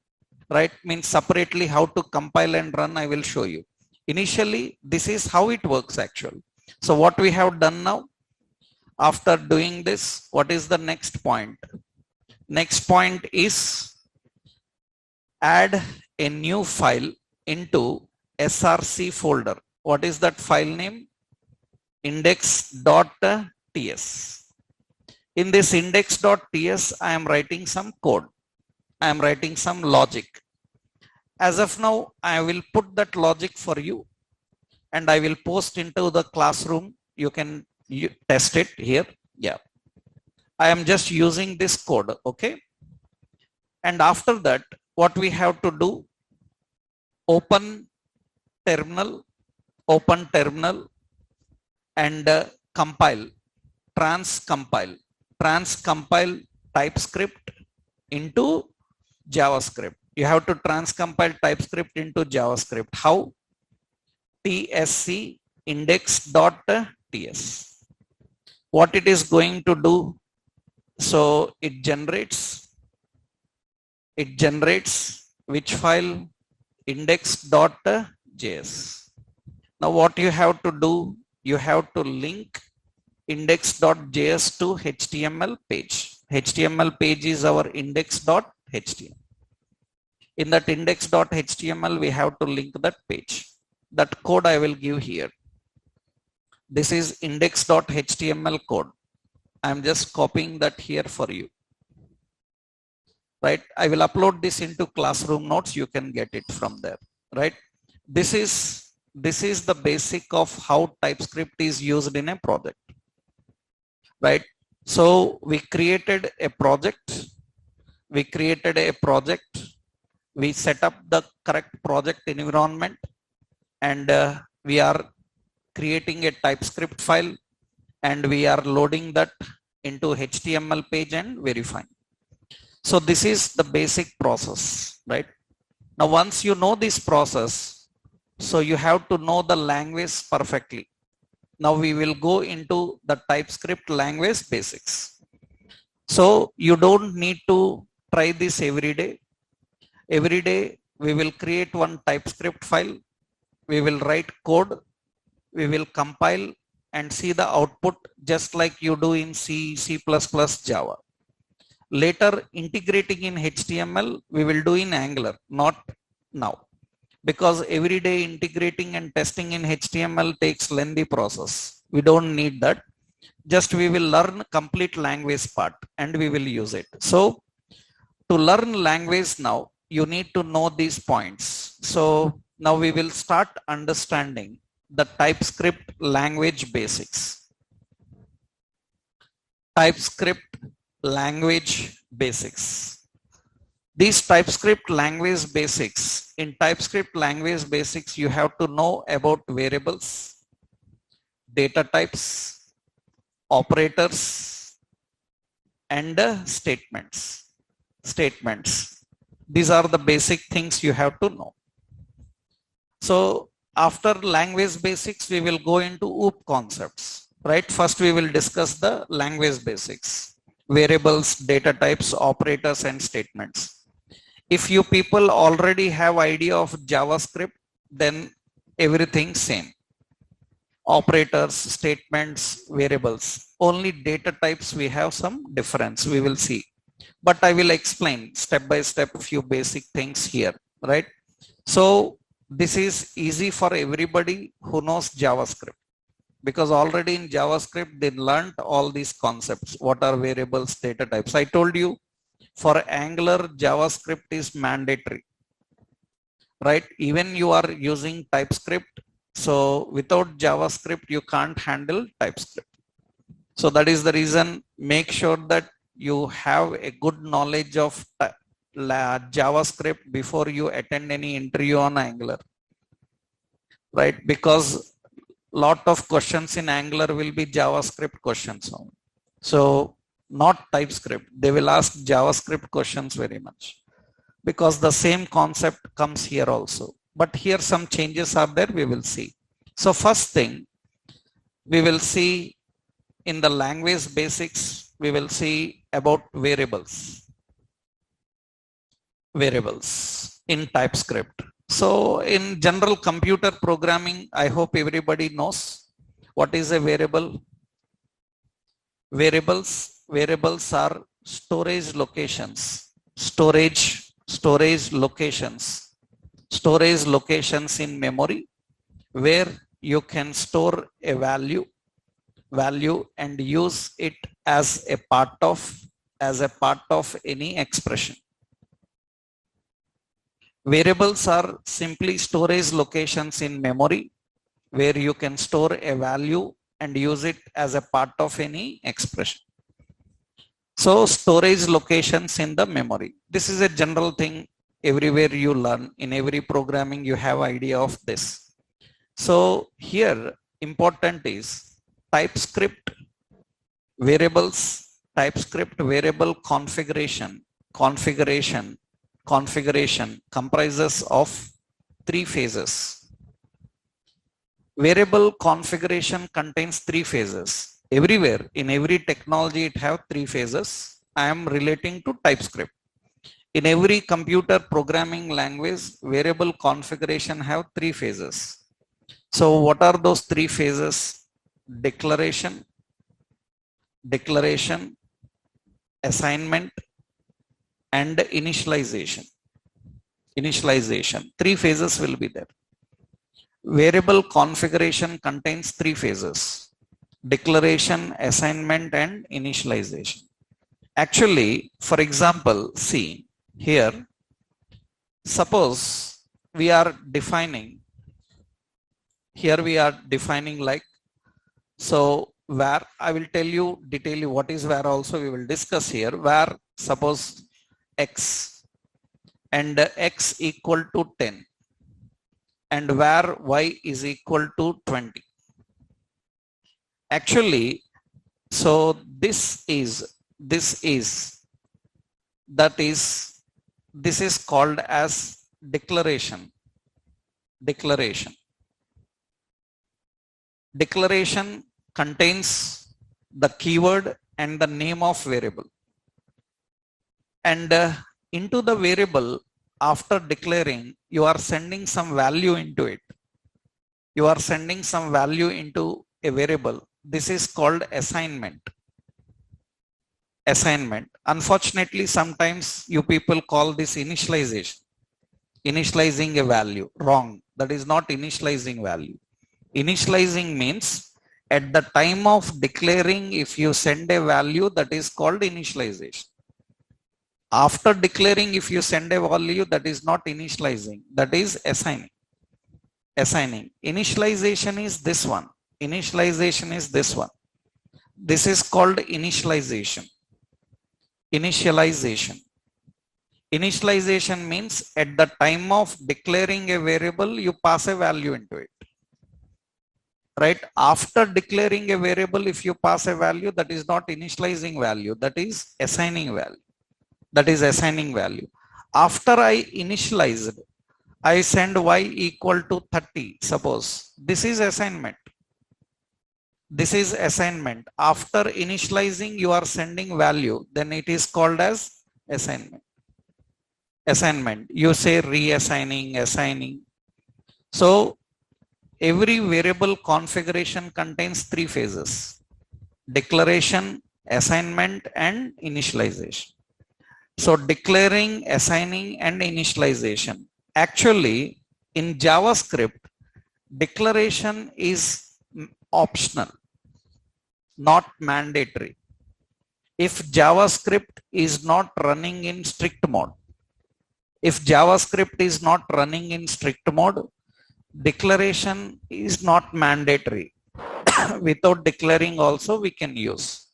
Right? Means separately how to compile and run, I will show you. Initially, this is how it works actually. So what we have done now, after doing this, what is the next point? Next point is add a new file into src folder. What is that file name? Index.ts. In this index.ts, I am writing some code. I am writing some logic. As of now, I will put that logic for you and I will post into the classroom. You can test it here. Yeah. I am just using this code. Okay. And after that, what we have to do, open terminal and compile, transcompile TypeScript into JavaScript. You have to transcompile TypeScript into JavaScript. How? TSC index.ts. What it is going to do? So it generates which file? Index.js. Now what you have to do? You have to link index.js to HTML page. HTML page is our index.html. In that index.html, we have to link that page. That code I will give here. This is index.html code. I am just copying that here for you. right? I will upload this into classroom notes. You can get it from there, right? This is the basic of how TypeScript is used in a project, right? So we created a project. We set up the correct project environment, and we are creating a TypeScript file, and we are loading that into HTML page and verifying. So this is the basic process, right? Now, once you know this process, so you have to know the language perfectly. Now we will go into the TypeScript language basics. So you don't need to try this every day. Every day we will create one TypeScript file. We will write code. We will compile and see the output just like you do in C, C++, Java. Later, integrating in HTML, we will do in Angular, not now. Because every day integrating and testing in HTML takes lengthy process. We don't need that. Just we will learn complete language part and we will use it. So to learn language now, you need to know these points. So now we will start understanding the TypeScript language basics. TypeScript language basics. These TypeScript language basics, in TypeScript language basics, you have to know about variables, data types, operators, and statements. These are the basic things you have to know. So after language basics, we will go into OOP concepts, right? First, we will discuss the language basics, variables, data types, operators, and statements. If you people already have idea of JavaScript, then everything same. Operators, statements, variables. Only data types we have some difference, we will see. But I will explain step by step a few basic things here, right? So this is easy for everybody who knows JavaScript, because already in JavaScript they learned all these concepts. What are variables, data types? I told you for Angular, JavaScript is mandatory, right? Even you are using TypeScript. So without JavaScript, you can't handle TypeScript. So that is the reason, make sure that you have a good knowledge of JavaScript before you attend any interview on Angular, right? Because lot of questions in Angular will be JavaScript questions only. So not TypeScript. They will ask JavaScript questions very much, because the same concept comes here also. But here some changes are there, we will see. So first thing, we will see in the language basics, we will see about variables. Variables in TypeScript. So in general computer programming, I hope everybody knows what is a variable. Variables are storage locations. Storage locations in memory, where you can store a value and use it as a part of any expression. Variables are simply storage locations in memory, where you can store a value and use it as a part of any expression. So storage locations in the memory. This is a general thing everywhere you learn. In every programming you have idea of this. So here important is TypeScript variables, TypeScript variable configuration comprises of 3 phases. Variable configuration contains 3 phases. Everywhere, in every technology, it have 3 phases. I am relating to TypeScript. In every computer programming language, variable configuration have 3 phases. So what are those 3 phases? Declaration, assignment, and initialization. 3 phases will be there. Variable configuration contains 3 phases: declaration, assignment, and initialization. Actually, for example, see, Here, suppose we are defining, here we are defining like, so where I will tell you detail you what is where also we will discuss here, where suppose x and x equal to 10 and where y is equal to 20. Actually, so this is that is this is called as declaration. Declaration contains the keyword and the name of variable, and into the variable, after declaring, you are sending some value into it. You are sending some value into a variable. This is called assignment. Unfortunately, sometimes you people call this initialization. Initializing a value. Wrong. That is not initializing value. Initializing means at the time of declaring, if you send a value, that is called initialization. After declaring, if you send a value, that is not initializing, that is assigning. Initialization is this one. This is called initialization. Initialization means at the time of declaring a variable, you pass a value into it. Right? After declaring a variable, if you pass a value, that is not initializing value, that is assigning value. After I initialized, I send y equal to 30. Suppose this is assignment. After initializing, you are sending value, then it is called as assignment. You say reassigning, assigning. So every variable configuration contains three phases: declaration, assignment, and initialization. So declaring, assigning, and initialization. Actually, in JavaScript, declaration is optional, not mandatory. If JavaScript is not running in strict mode, declaration is not mandatory. Without declaring also we can use.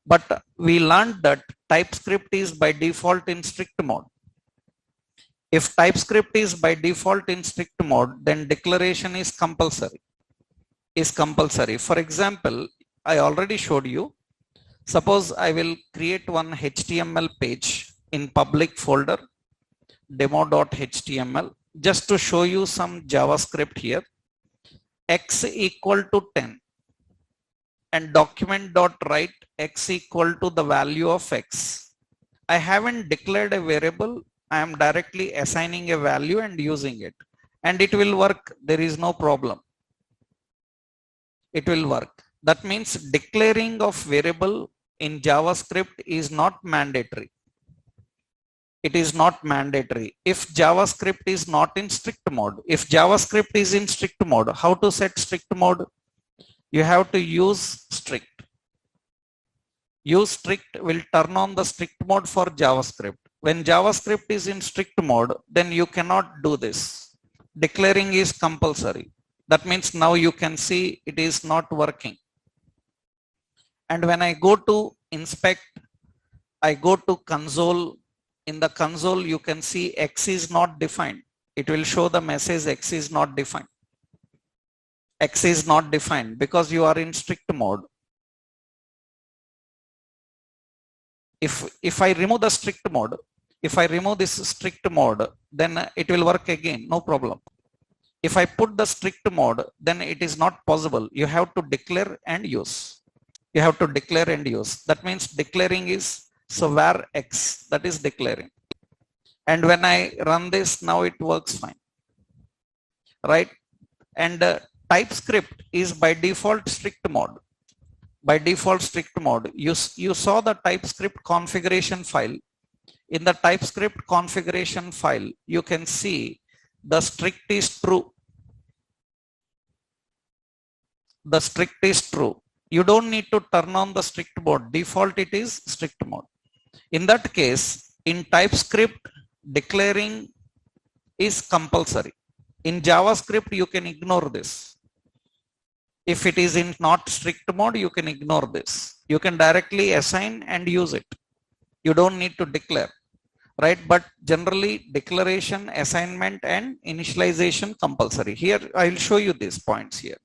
But we learned that TypeScript is by default in strict mode. If TypeScript is by default in strict mode, then declaration is compulsory. For example, I already showed you. Suppose I will create one HTML page in public folder, demo.html, just to show you some JavaScript here. X equal to 10 and document.write x equal to the value of x. I haven't declared a variable. I am directly assigning a value and using it, and it will work. There is no problem. It will work. That means declaring of variable in JavaScript is not mandatory. It is not mandatory. If JavaScript is not in strict mode, if JavaScript is in strict mode, how to set strict mode? You have to use strict. Use strict will turn on the strict mode for JavaScript. When JavaScript is in strict mode, then you cannot do this. Declaring is compulsory. That means now you can see it is not working. And when I go to inspect, I go to console. In the console, you can see X is not defined. It will show the message X is not defined. X is not defined because you are in strict mode. If I remove the strict mode, if I remove this strict mode, then it will work again, no problem. If I put the strict mode, then it is not possible. You have to declare and use. That means declaring is, so where X, that is declaring. And when I run this, now it works fine. Right? And TypeScript is by default strict mode. You saw the TypeScript configuration file. In the TypeScript configuration file, you can see the strict is true. You don't need to turn on the strict mode. Default it is strict mode. In that case, In TypeScript, declaring is compulsory. In JavaScript, you can ignore this. If it is in not strict mode, you can ignore this. You can directly assign and use it. You don't need to declare, right? But generally declaration, assignment and initialization compulsory. Here I will show you these points here.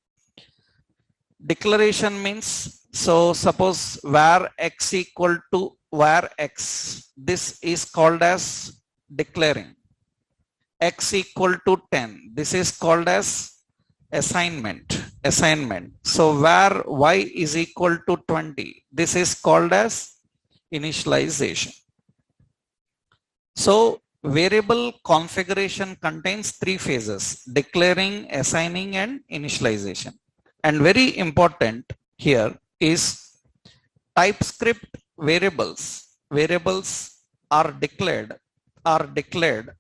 Declaration means, so suppose var x equal to var x, this is called as declaring. X equal to 10, this is called as assignment. So var y is equal to 20, this is called as initialization. So variable configuration contains three phases: declaring, assigning and initialization. And very important here is TypeScript variables. Variables are declared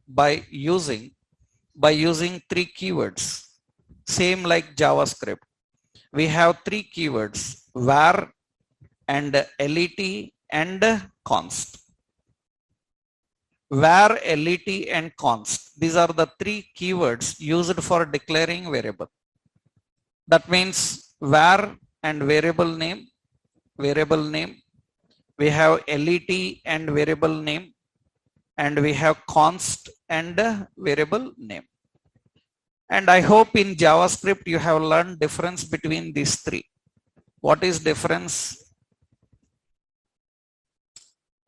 by using three keywords. Same like JavaScript. We have three keywords: var and let and const. Var, let and const. These are the three keywords used for declaring variable. That means var and variable name. We have let and variable name, and we have const and variable name. And I hope in JavaScript you have learned difference between these three. What is difference?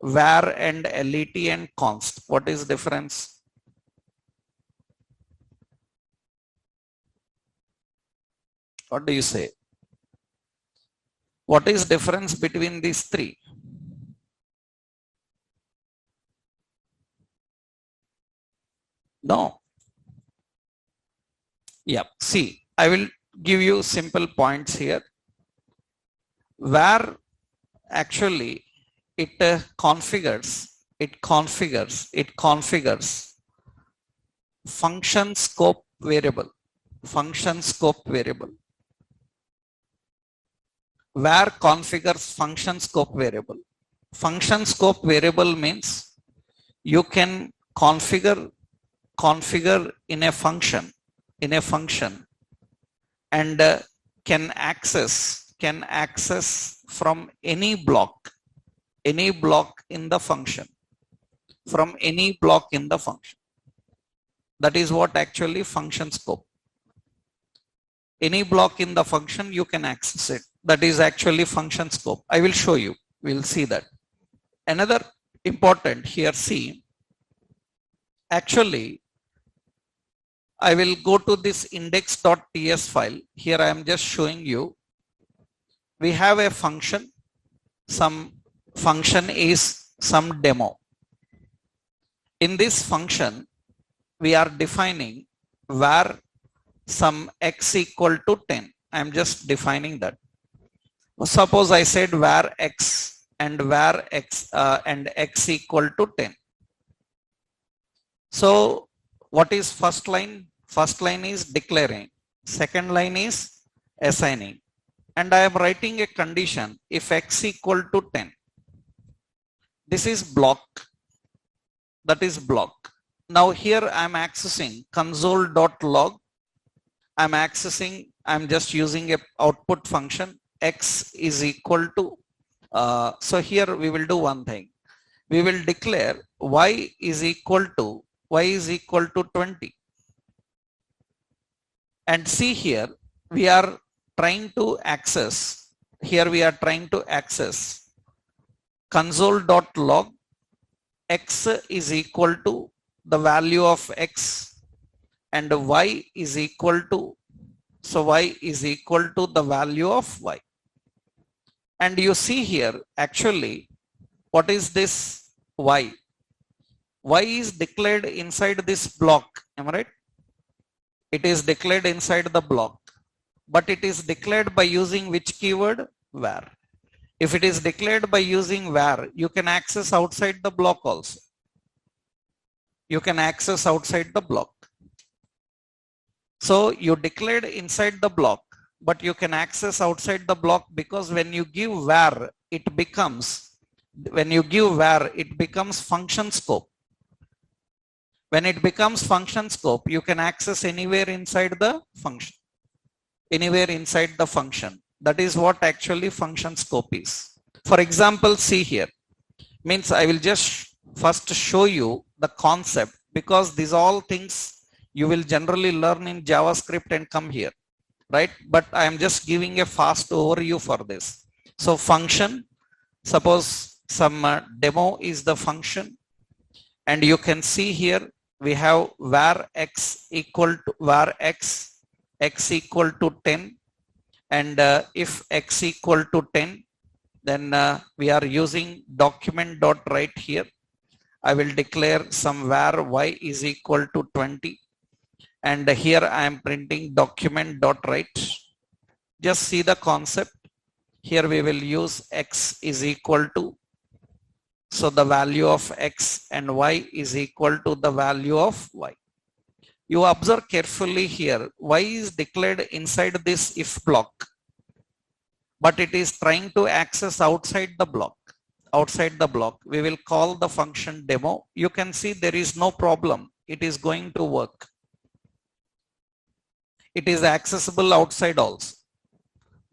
Var and let and const. What is difference? What do you say? What is difference between these three? No. Yeah. See, I will give you simple points here. Var actually it configures function scope variable. Var configures function scope variable. Function scope variable means you can configure in a function and can access from any block in the function, That is what actually function scope. Any block in the function you can access it. That is actually function scope. I will show you. We'll see that. Another important here, see, actually I will go to this index.ts file. Here I am just showing you. We have a function. Some function is some demo. In this function, we are defining var some x equal to 10. I am just defining that. Suppose I said var x and x equal to 10. So what is first line? First line is declaring. Second line is assigning. And I am writing a condition if x equal to 10. This is block. That is block. Now here I am accessing console.log. I'm just using a output function. X is equal to, so here we will do one thing. We will declare y is equal to 20. And see here, we are trying to access console.log. X is equal to the value of x and y is equal to, so y is equal to the value of y. And you see here, actually, what is this y? Y is declared inside this block. Am I right? It is declared inside the block. But it is declared by using which keyword? Var. If it is declared by using var, you can access outside the block also. You can access outside the block. So you declared inside the block, but you can access outside the block because when you give var, it becomes When you give var, it becomes function scope. When it becomes function scope, you can access anywhere inside the function. Anywhere inside the function. That is what actually function scope is. For example, see here. Means I will just first show you the concept, because these all things you will generally learn in JavaScript and come here, right? But I am just giving a fast overview for this. So function, suppose some demo is the function, and you can see here we have var x equal to var x equal to 10, and if x equal to 10, then we are using document.write here. I will declare some var y is equal to 20, and here I am printing document.write. Just see the concept. Here we will use x is equal to, so the value of x, and y is equal to the value of y. You observe carefully here, y is declared inside this if block, but it is trying to access outside the block. Outside the block, we will call the function demo. You can see there is no problem. It is going to work. It is accessible outside also.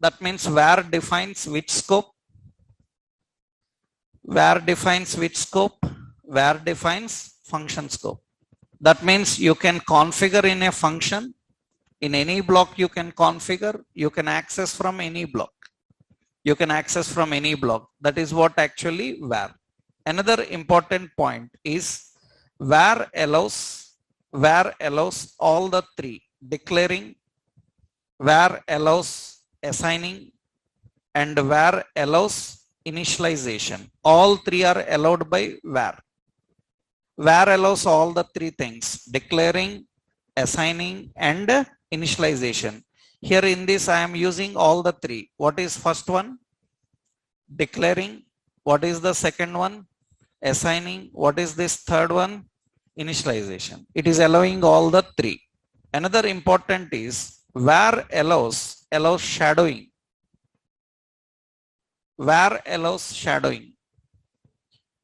That means var defines which scope? Var defines which scope? Var defines function scope. That means you can configure in a function. In any block you can configure. You can access from any block. You can access from any block. That is what actually var. Another important point is var allows all the three: declaring, var allows assigning, and var allows initialization. All three are allowed by var. Var allows all the three things: declaring, assigning, and initialization. Here in this I am using all the three. What is first one? Declaring. What is the second one? Assigning. What is this third one? Initialization. It is allowing all the three. Another important is var allows shadowing. Var allows shadowing.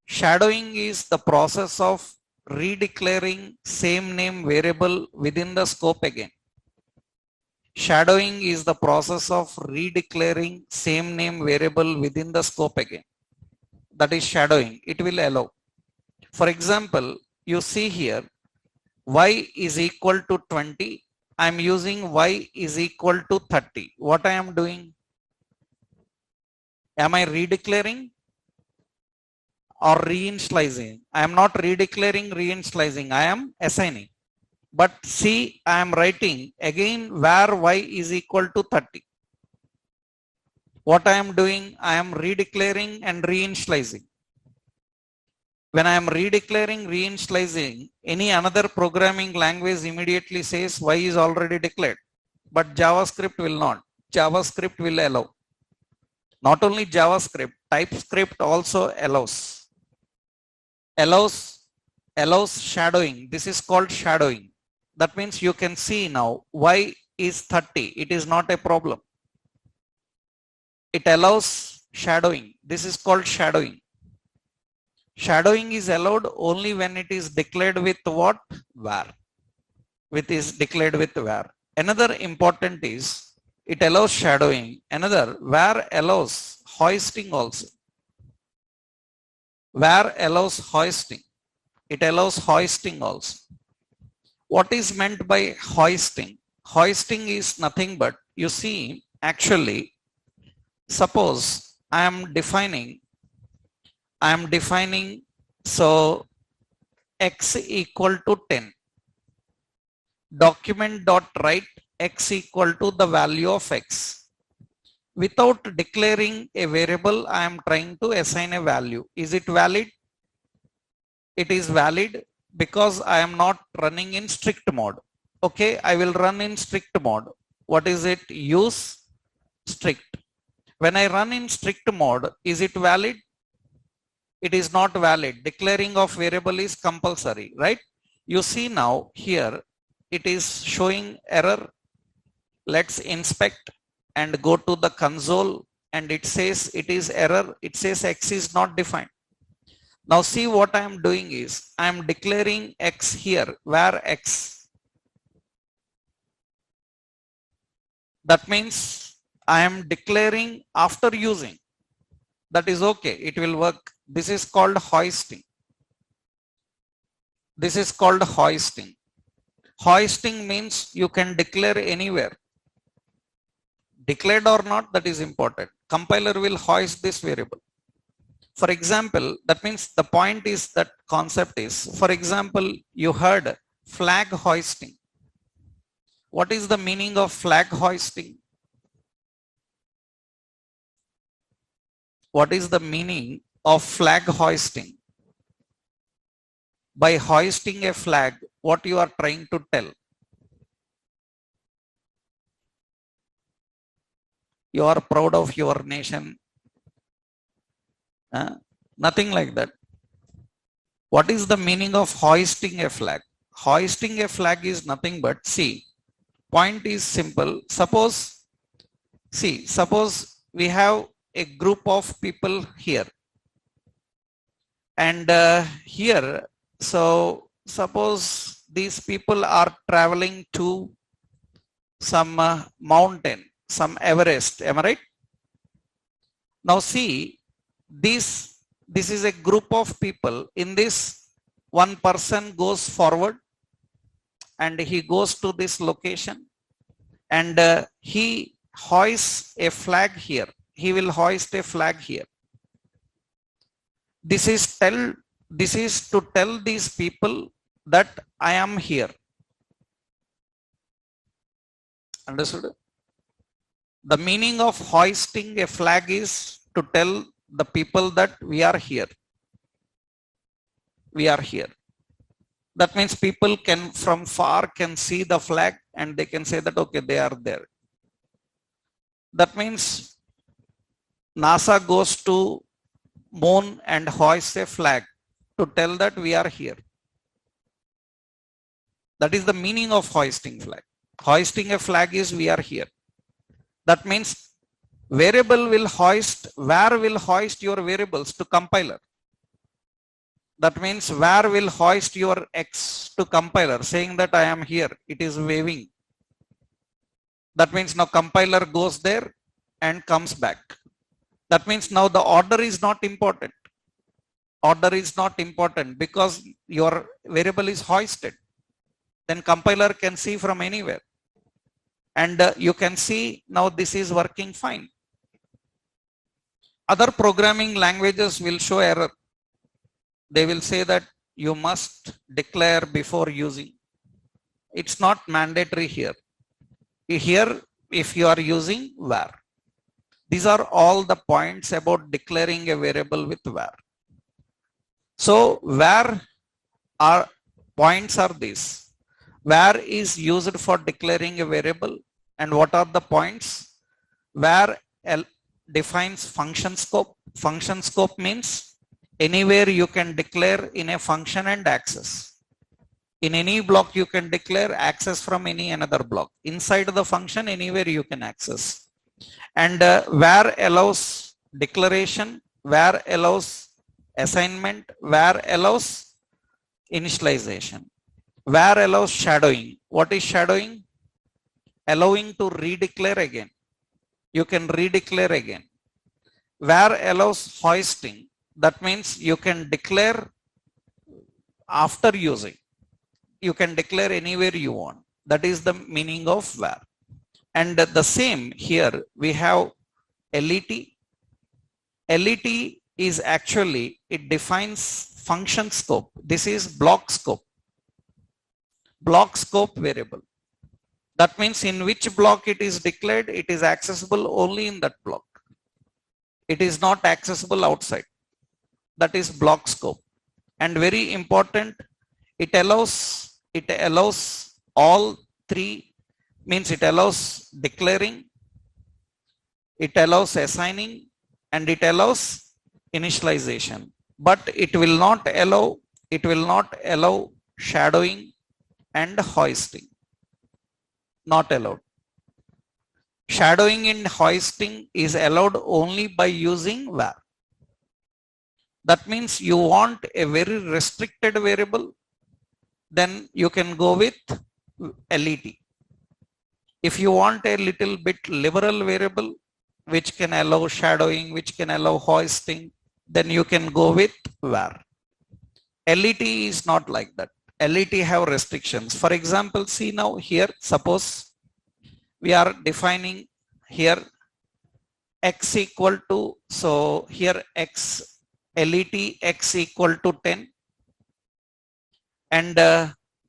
Shadowing is the process of redeclaring same name variable within the scope again. Shadowing is the process of redeclaring same name variable within the scope again. That is shadowing. It will allow. For example, you see here y is equal to 20. I am using y is equal to 30. What I am doing? Am I redeclaring or reinitializing? I am not redeclaring, reinitializing. I am assigning. But see, I am writing again var y is equal to 30. What I am doing? I am redeclaring and reinitializing. When I am redeclaring, reinitializing, any another programming language immediately says y is already declared. But JavaScript will not. JavaScript will allow. Not only JavaScript, TypeScript also allows. Allows shadowing. This is called shadowing. That means you can see now y is 30. It is not a problem. It allows shadowing. This is called shadowing. Shadowing is allowed only when it is declared with what? Var. It is declared with var. Another important is it allows shadowing. Another, var allows hoisting also. Var allows hoisting. It allows hoisting also. What is meant by hoisting? Hoisting is nothing but, you see, actually, suppose I am defining, so x equal to 10. Document.write x equal to the value of x. Without declaring a variable, I am trying to assign a value. Is it valid? It is valid because I am not running in strict mode. Okay, I will run in strict mode. What is it? Use strict. When I run in strict mode, is it valid? It is not valid. Declaring of variable is compulsory, right? You see now here, it is showing error. Let's inspect and go to the console and it says it is error. It says X is not defined. Now see what I am doing is I am declaring X here. Where X? That means I am declaring after using. That is okay. It will work. This is called hoisting. This is called hoisting. Hoisting means you can declare anywhere. Declared or not, that is important. Compiler will hoist this variable. For example, that means the point is that concept is, for example, you heard flag hoisting. What is the meaning of flag hoisting? What is the meaning of flag hoisting? By hoisting a flag, what you are trying to tell? You are proud of your nation. Nothing like that. What is the meaning of hoisting a flag? Hoisting a flag is nothing but, see, point is simple. Suppose we have a group of people here. And here, so suppose these people are traveling to some mountain, some Everest, am I right? Now see, this is a group of people. In this, one person goes forward and he goes to this location and he hoists a flag here. He will hoist a flag here. This is to tell these people that I am here. Understood? The meaning of hoisting a flag is to tell the people that we are here. We are here. That means people can from far can see the flag and they can say that okay, they are there. That means NASA goes to moon and hoists a flag to tell that we are here. That is the meaning of hoisting flag. Hoisting a flag is we are here. That means variable will hoist, where will hoist your variables to compiler. That means where will hoist your X to compiler saying that I am here. It is waving. That means now compiler goes there and comes back. That means now the order is not important. Order is not important because your variable is hoisted. Then compiler can see from anywhere. And you can see now this is working fine. Other programming languages will show error. They will say that you must declare before using. It's not mandatory here. Here, if you are using var. These are all the points about declaring a variable with var. So var are points are these. Var is used for declaring a variable. And what are the points? Var defines function scope. Function scope means anywhere you can declare in a function and access. In any block you can declare access from any another block. Inside the function anywhere you can access. And var allows declaration, var allows assignment, var allows initialization. Var allows shadowing. What is shadowing? Allowing to redeclare again. You can redeclare again. Var allows hoisting. That means you can declare after using. You can declare anywhere you want. That is the meaning of var. And the same here we have LET. LET is actually, it defines function scope. This is block scope. Block scope variable. That means in which block it is declared, it is accessible only in that block. It is not accessible outside. That is block scope. And very important, it allows all three, means it allows declaring, it allows assigning, and it allows initialization. But it will not allow shadowing and hoisting. Not allowed. Shadowing and hoisting is allowed only by using var. That means you want a very restricted variable, then you can go with LET. If you want a little bit liberal variable, which can allow shadowing, which can allow hoisting, then you can go with var. LET is not like that. LET have restrictions. For example, see now here, suppose we are defining here x equal to, so here x, LET x equal to 10, and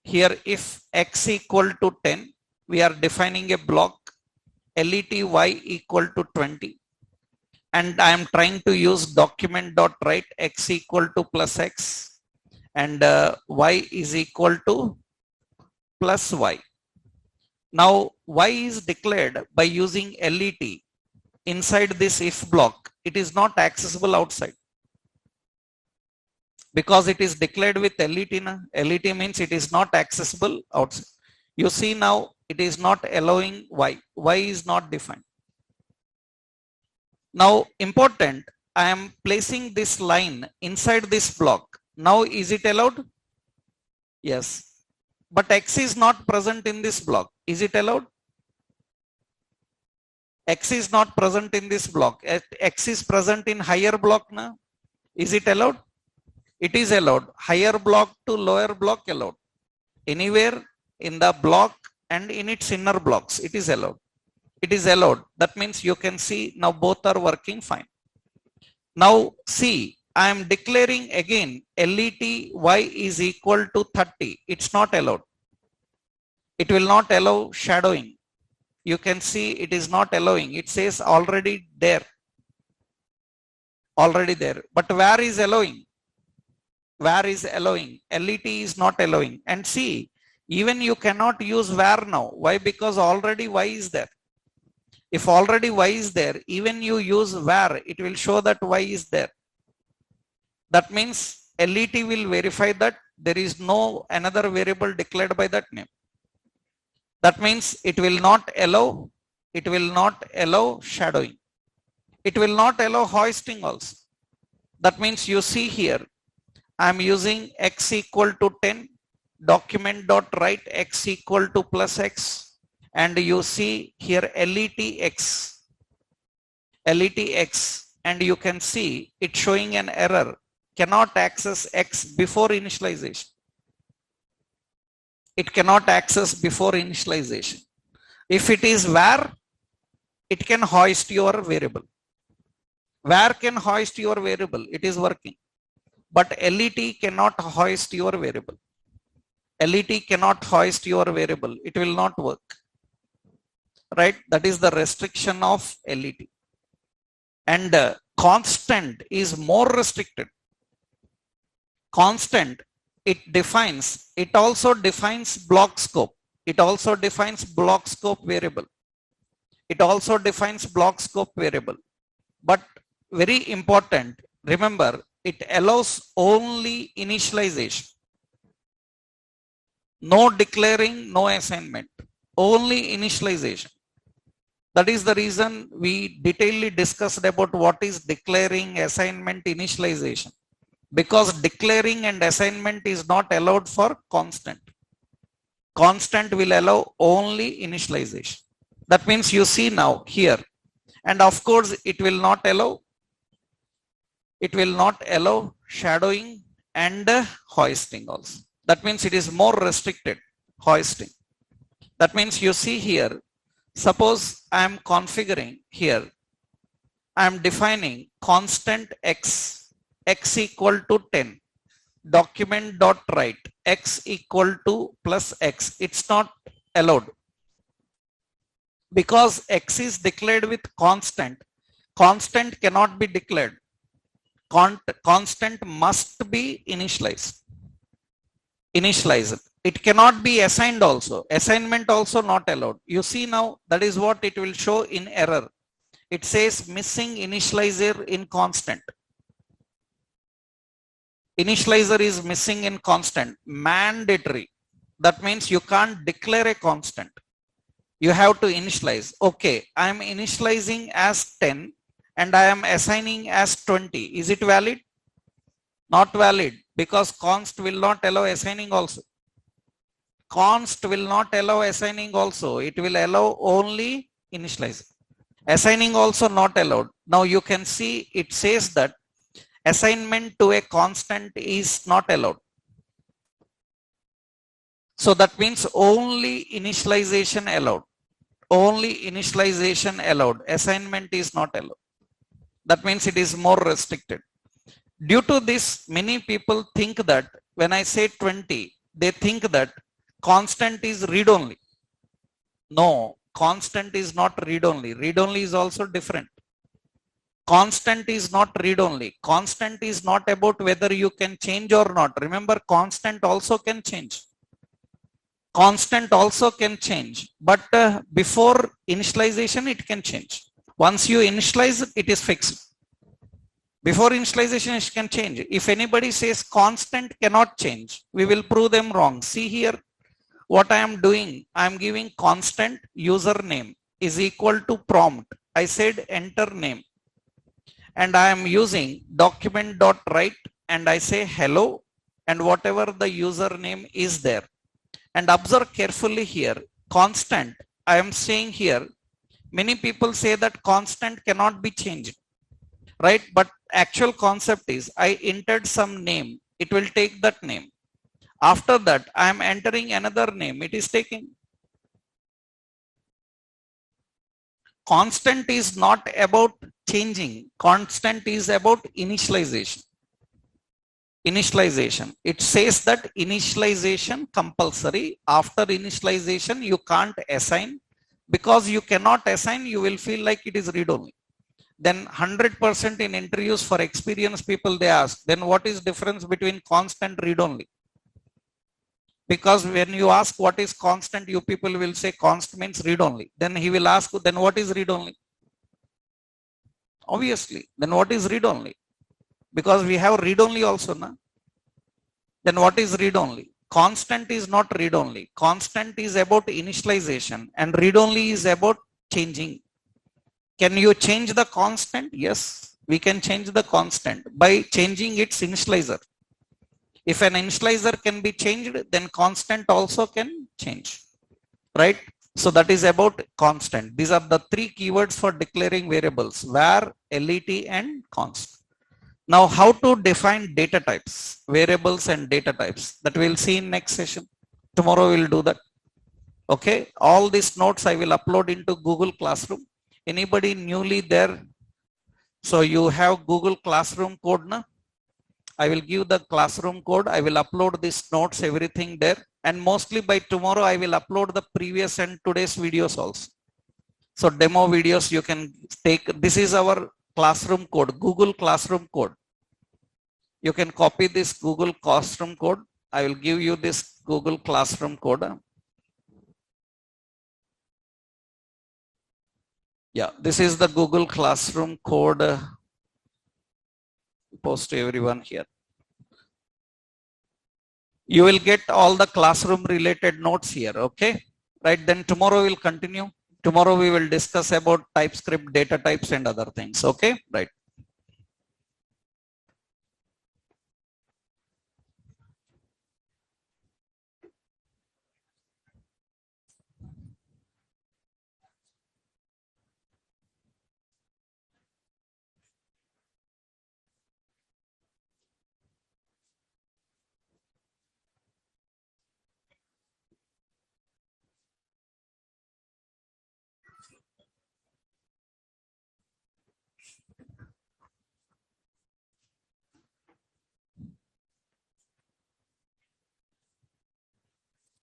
here if x equal to 10, we are defining a block LET y equal to 20, and I am trying to use document dot write x equal to plus x and y is equal to plus y. Now y is declared by using LET inside this if block. It is not accessible outside because it is declared with LET. LET means it is not accessible outside. You see now it is not allowing y. Y is not defined. Now important, I am placing this line inside this block. Now is it allowed? Yes. But x is not present in this block. Is it allowed? X is not present in this block. X is present in higher block now. Is it allowed? It is allowed. Higher block to lower block allowed. Anywhere in the block and in its inner blocks, it is allowed. It is allowed. That means you can see now both are working fine. Now see, I am declaring again LET y is equal to 30. It's not allowed. It will not allow shadowing. You can see it is not allowing. It says already there. Already there. But var is allowing. Var is allowing. LET is not allowing. And see, even you cannot use var now. Why? Because already y is there. If already y is there, even you use var, it will show that y is there. That means LET will verify that there is no another variable declared by that name. That means it will not allow shadowing. It will not allow hoisting also. That means you see here, I am using x equal to 10, document dot write x equal to plus x, and you see here LET x, and you can see it showing an error, cannot access x before initialization. It cannot access before initialization. If it is var, it can hoist your variable. Var can hoist your variable. It is working. But LET cannot hoist your variable. LET cannot hoist your variable. It will not work. Right? That is the restriction of LET. And constant is more restricted. Constant, it also defines block scope. It also defines block scope variable. It also defines block scope variable. But very important, remember, it allows only initialization. No declaring, no assignment, only initialization. That is the reason we detailedly discussed about what is declaring, assignment, initialization. Because declaring and assignment is not allowed for constant. Constant will allow only initialization. That means you see now here, and of course it will not allow shadowing and hoisting also. That means it is more restricted, hoisting. That means you see here, suppose I am configuring here, I am defining constant x equal to 10, document dot write x equal to plus x. It's not allowed because x is declared with constant. Constant cannot be declared. Constant must be initialized. It cannot be assigned also. Assignment also not allowed. You see now, that is what it will show in error. It says missing initializer in constant. Initializer is missing in constant. Mandatory. That means you can't declare a constant. You have to initialize. Okay, I am initializing as 10 and I am assigning as 20. Is it valid? Not valid, because const will not allow assigning also. Const will not allow assigning also. It will allow only initializing. Assigning also not allowed. Now you can see it says that assignment to a constant is not allowed. So that means only initialization allowed. Only initialization allowed. Assignment is not allowed. That means it is more restricted. Due to this, many people think that when I say 20, they think that constant is read only. No, constant is not read only. Read only is also different. Constant is not read only. Constant is not about whether you can change or not. Remember, constant also can change. Constant also can change, but before initialization, it can change. Once you initialize, it is fixed. Before initialization, it can change. If anybody says constant cannot change, we will prove them wrong. See here, what I am doing, I am giving constant username is equal to prompt. I said enter name, and I am using document.write, and I say hello, and whatever the username is there. And observe carefully here, constant, I am saying here, many people say that constant cannot be changed, right? But actual concept is I entered some name, it will take that name. After that, I am entering another name, it is taking. Constant is not about changing, constant is about initialization. Initialization. It says that initialization compulsory. After initialization, you can't assign. Because you cannot assign, you will feel like it is read only. Then 100% in interviews for experienced people, they ask, then what is difference between constant read only? Because when you ask what is constant, you people will say const means read only. Then he will ask, then what is read only? Obviously, then what is read only? Because we have read only also, na? Then what is read only? Constant is not read only. Constant is about initialization, and read only is about changing. Can you change the constant? Yes, we can change the constant by changing its initializer. If an initializer can be changed, then constant also can change, right? So that is about constant. These are the three keywords for declaring variables: var, let, and const. Now, how to define data types, variables and data types, that we'll see in next session. Tomorrow we'll do that. Okay, all these notes I will upload into Google Classroom. Anybody newly there? So you have Google Classroom code now. I will give the classroom code. I will upload these notes, everything there. And mostly by tomorrow, I will upload the previous and today's videos also. So demo videos you can take. This is our classroom code, Google Classroom code. You can copy this Google Classroom code. I will give you this Google Classroom code. Yeah, this is the Google Classroom code. Post to everyone here. You will get all the classroom related notes here. Okay, right? Then tomorrow we'll continue. Tomorrow we will discuss about TypeScript, data types, and other things. Okay, right.